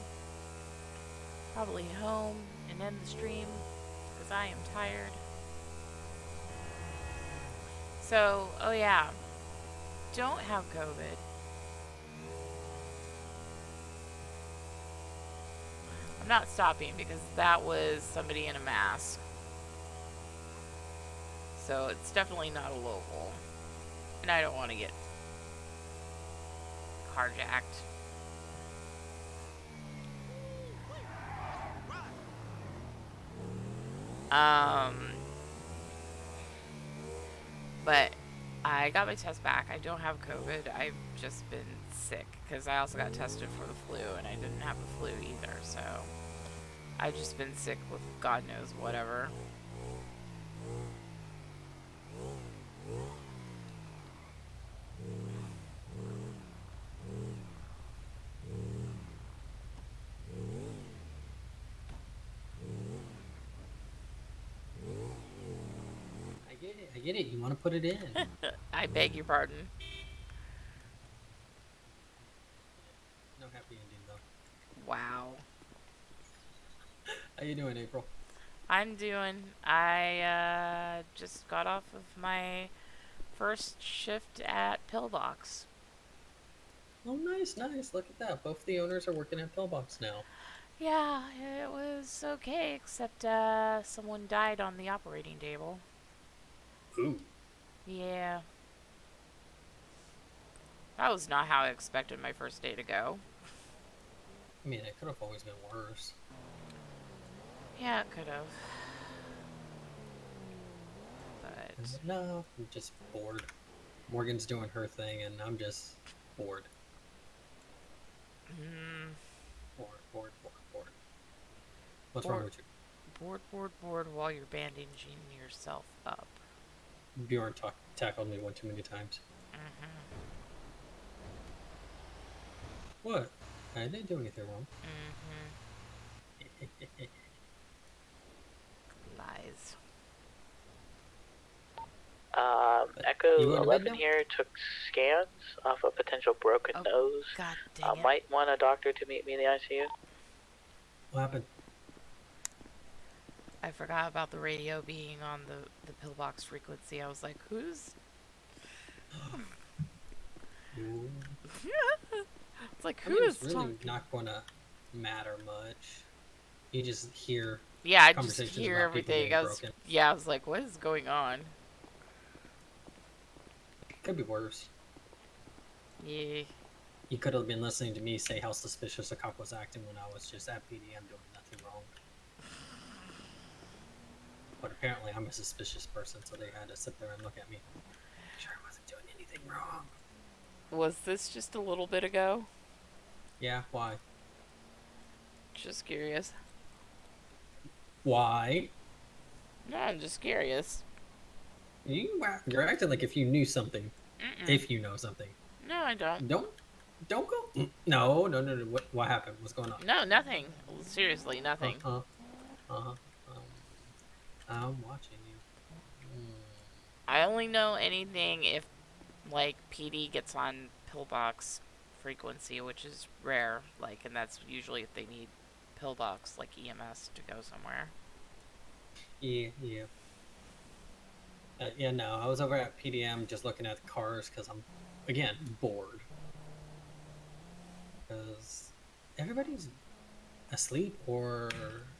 Probably home and end the stream because I am tired. So, oh yeah, don't have COVID. I'm not stopping because that was somebody in a mask. So it's definitely not a local. And I don't want to get carjacked. Where Um, but I got my test back. I don't have COVID. I've just been sick because I also got tested for the flu and I didn't have the flu either. So I've just been sick with God knows whatever. I get it. I get it. You want to put it in. I beg your pardon. No happy ending though. Wow. How you doing, April? I'm doing. I just got off of my first shift at Pillbox. Oh, nice, nice. Look at that. Both the owners are working at Pillbox now. Yeah, it was okay, except someone died on the operating table. Ooh. Yeah. That was not how I expected my first day to go. I mean, it could have always been worse. Yeah, it could have. But no, I'm just bored. Morgan's doing her thing, and I'm just bored. Bored. What's wrong with you? Bored while you're bandaging yourself up. Bjorn tackled me one too many times. What? I didn't do anything wrong. Lies. Echo 11 here took scans off a potential broken nose. God dang it. Might want a doctor to meet me in the ICU. What happened? I forgot about the radio being on the pillbox frequency. I was like, who's... It's like, who is really talking? not going to matter much. You just hear I just conversations hear about people everything. getting broken. I was like, what is going on? Could be worse. Yeah. You could have been listening to me say how suspicious a cop was acting when I was just at PDM doing nothing wrong. But apparently I'm a suspicious person, so they had to sit there and look at me. Make sure I wasn't doing anything wrong. Was this just a little bit ago? Yeah, why? Just curious. Why? No, I'm just curious. You're acting like if you knew something. If you know something. No, I don't. Don't go. No. What happened? What's going on? No, nothing. Seriously, nothing. I'm watching you. I only know anything if, like, PD gets on pillbox frequency, which is rare. Like, and that's usually if they need pillbox, like EMS, to go somewhere. Yeah. No, I was over at PDM just looking at the cars because I'm, again, bored. Because everybody's asleep, or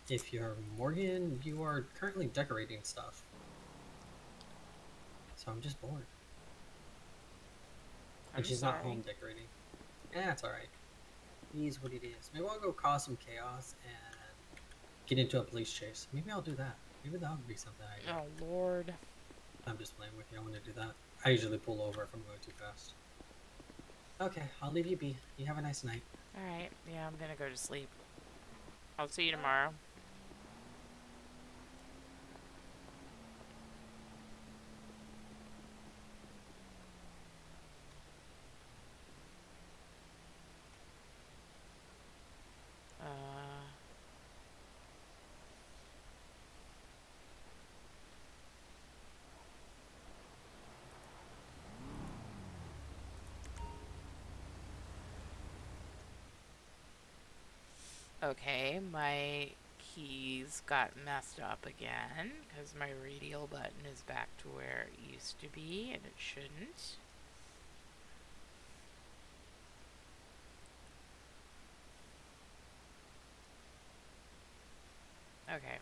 if you're Morgan, you are currently decorating stuff. So I'm just bored. And she's not home decorating. It's alright. It is what it is. Maybe I'll go cause some chaos and get into a police chase. Maybe I'll do that. Maybe that would be something I do. Oh, Lord. I'm just playing with you. I want to do that. I usually pull over if I'm going too fast. Okay, I'll leave you be. You have a nice night. Alright, yeah, I'm gonna go to sleep. I'll see you tomorrow. Okay, my keys got messed up again because my radial button is back to where it used to be and it shouldn't. Okay.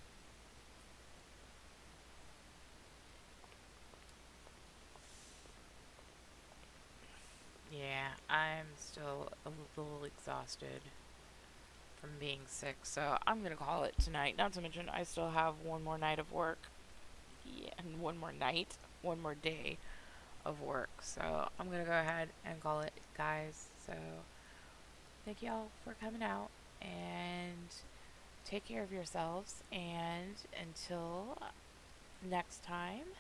Yeah, I'm still a little exhausted. from being sick, so I'm gonna call it tonight. Not to mention, I still have one more night of work. Yeah, and one more day of work. So I'm gonna go ahead and call it, guys. So thank y'all for coming out and take care of yourselves. And until next time,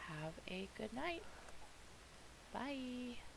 have a good night. Bye.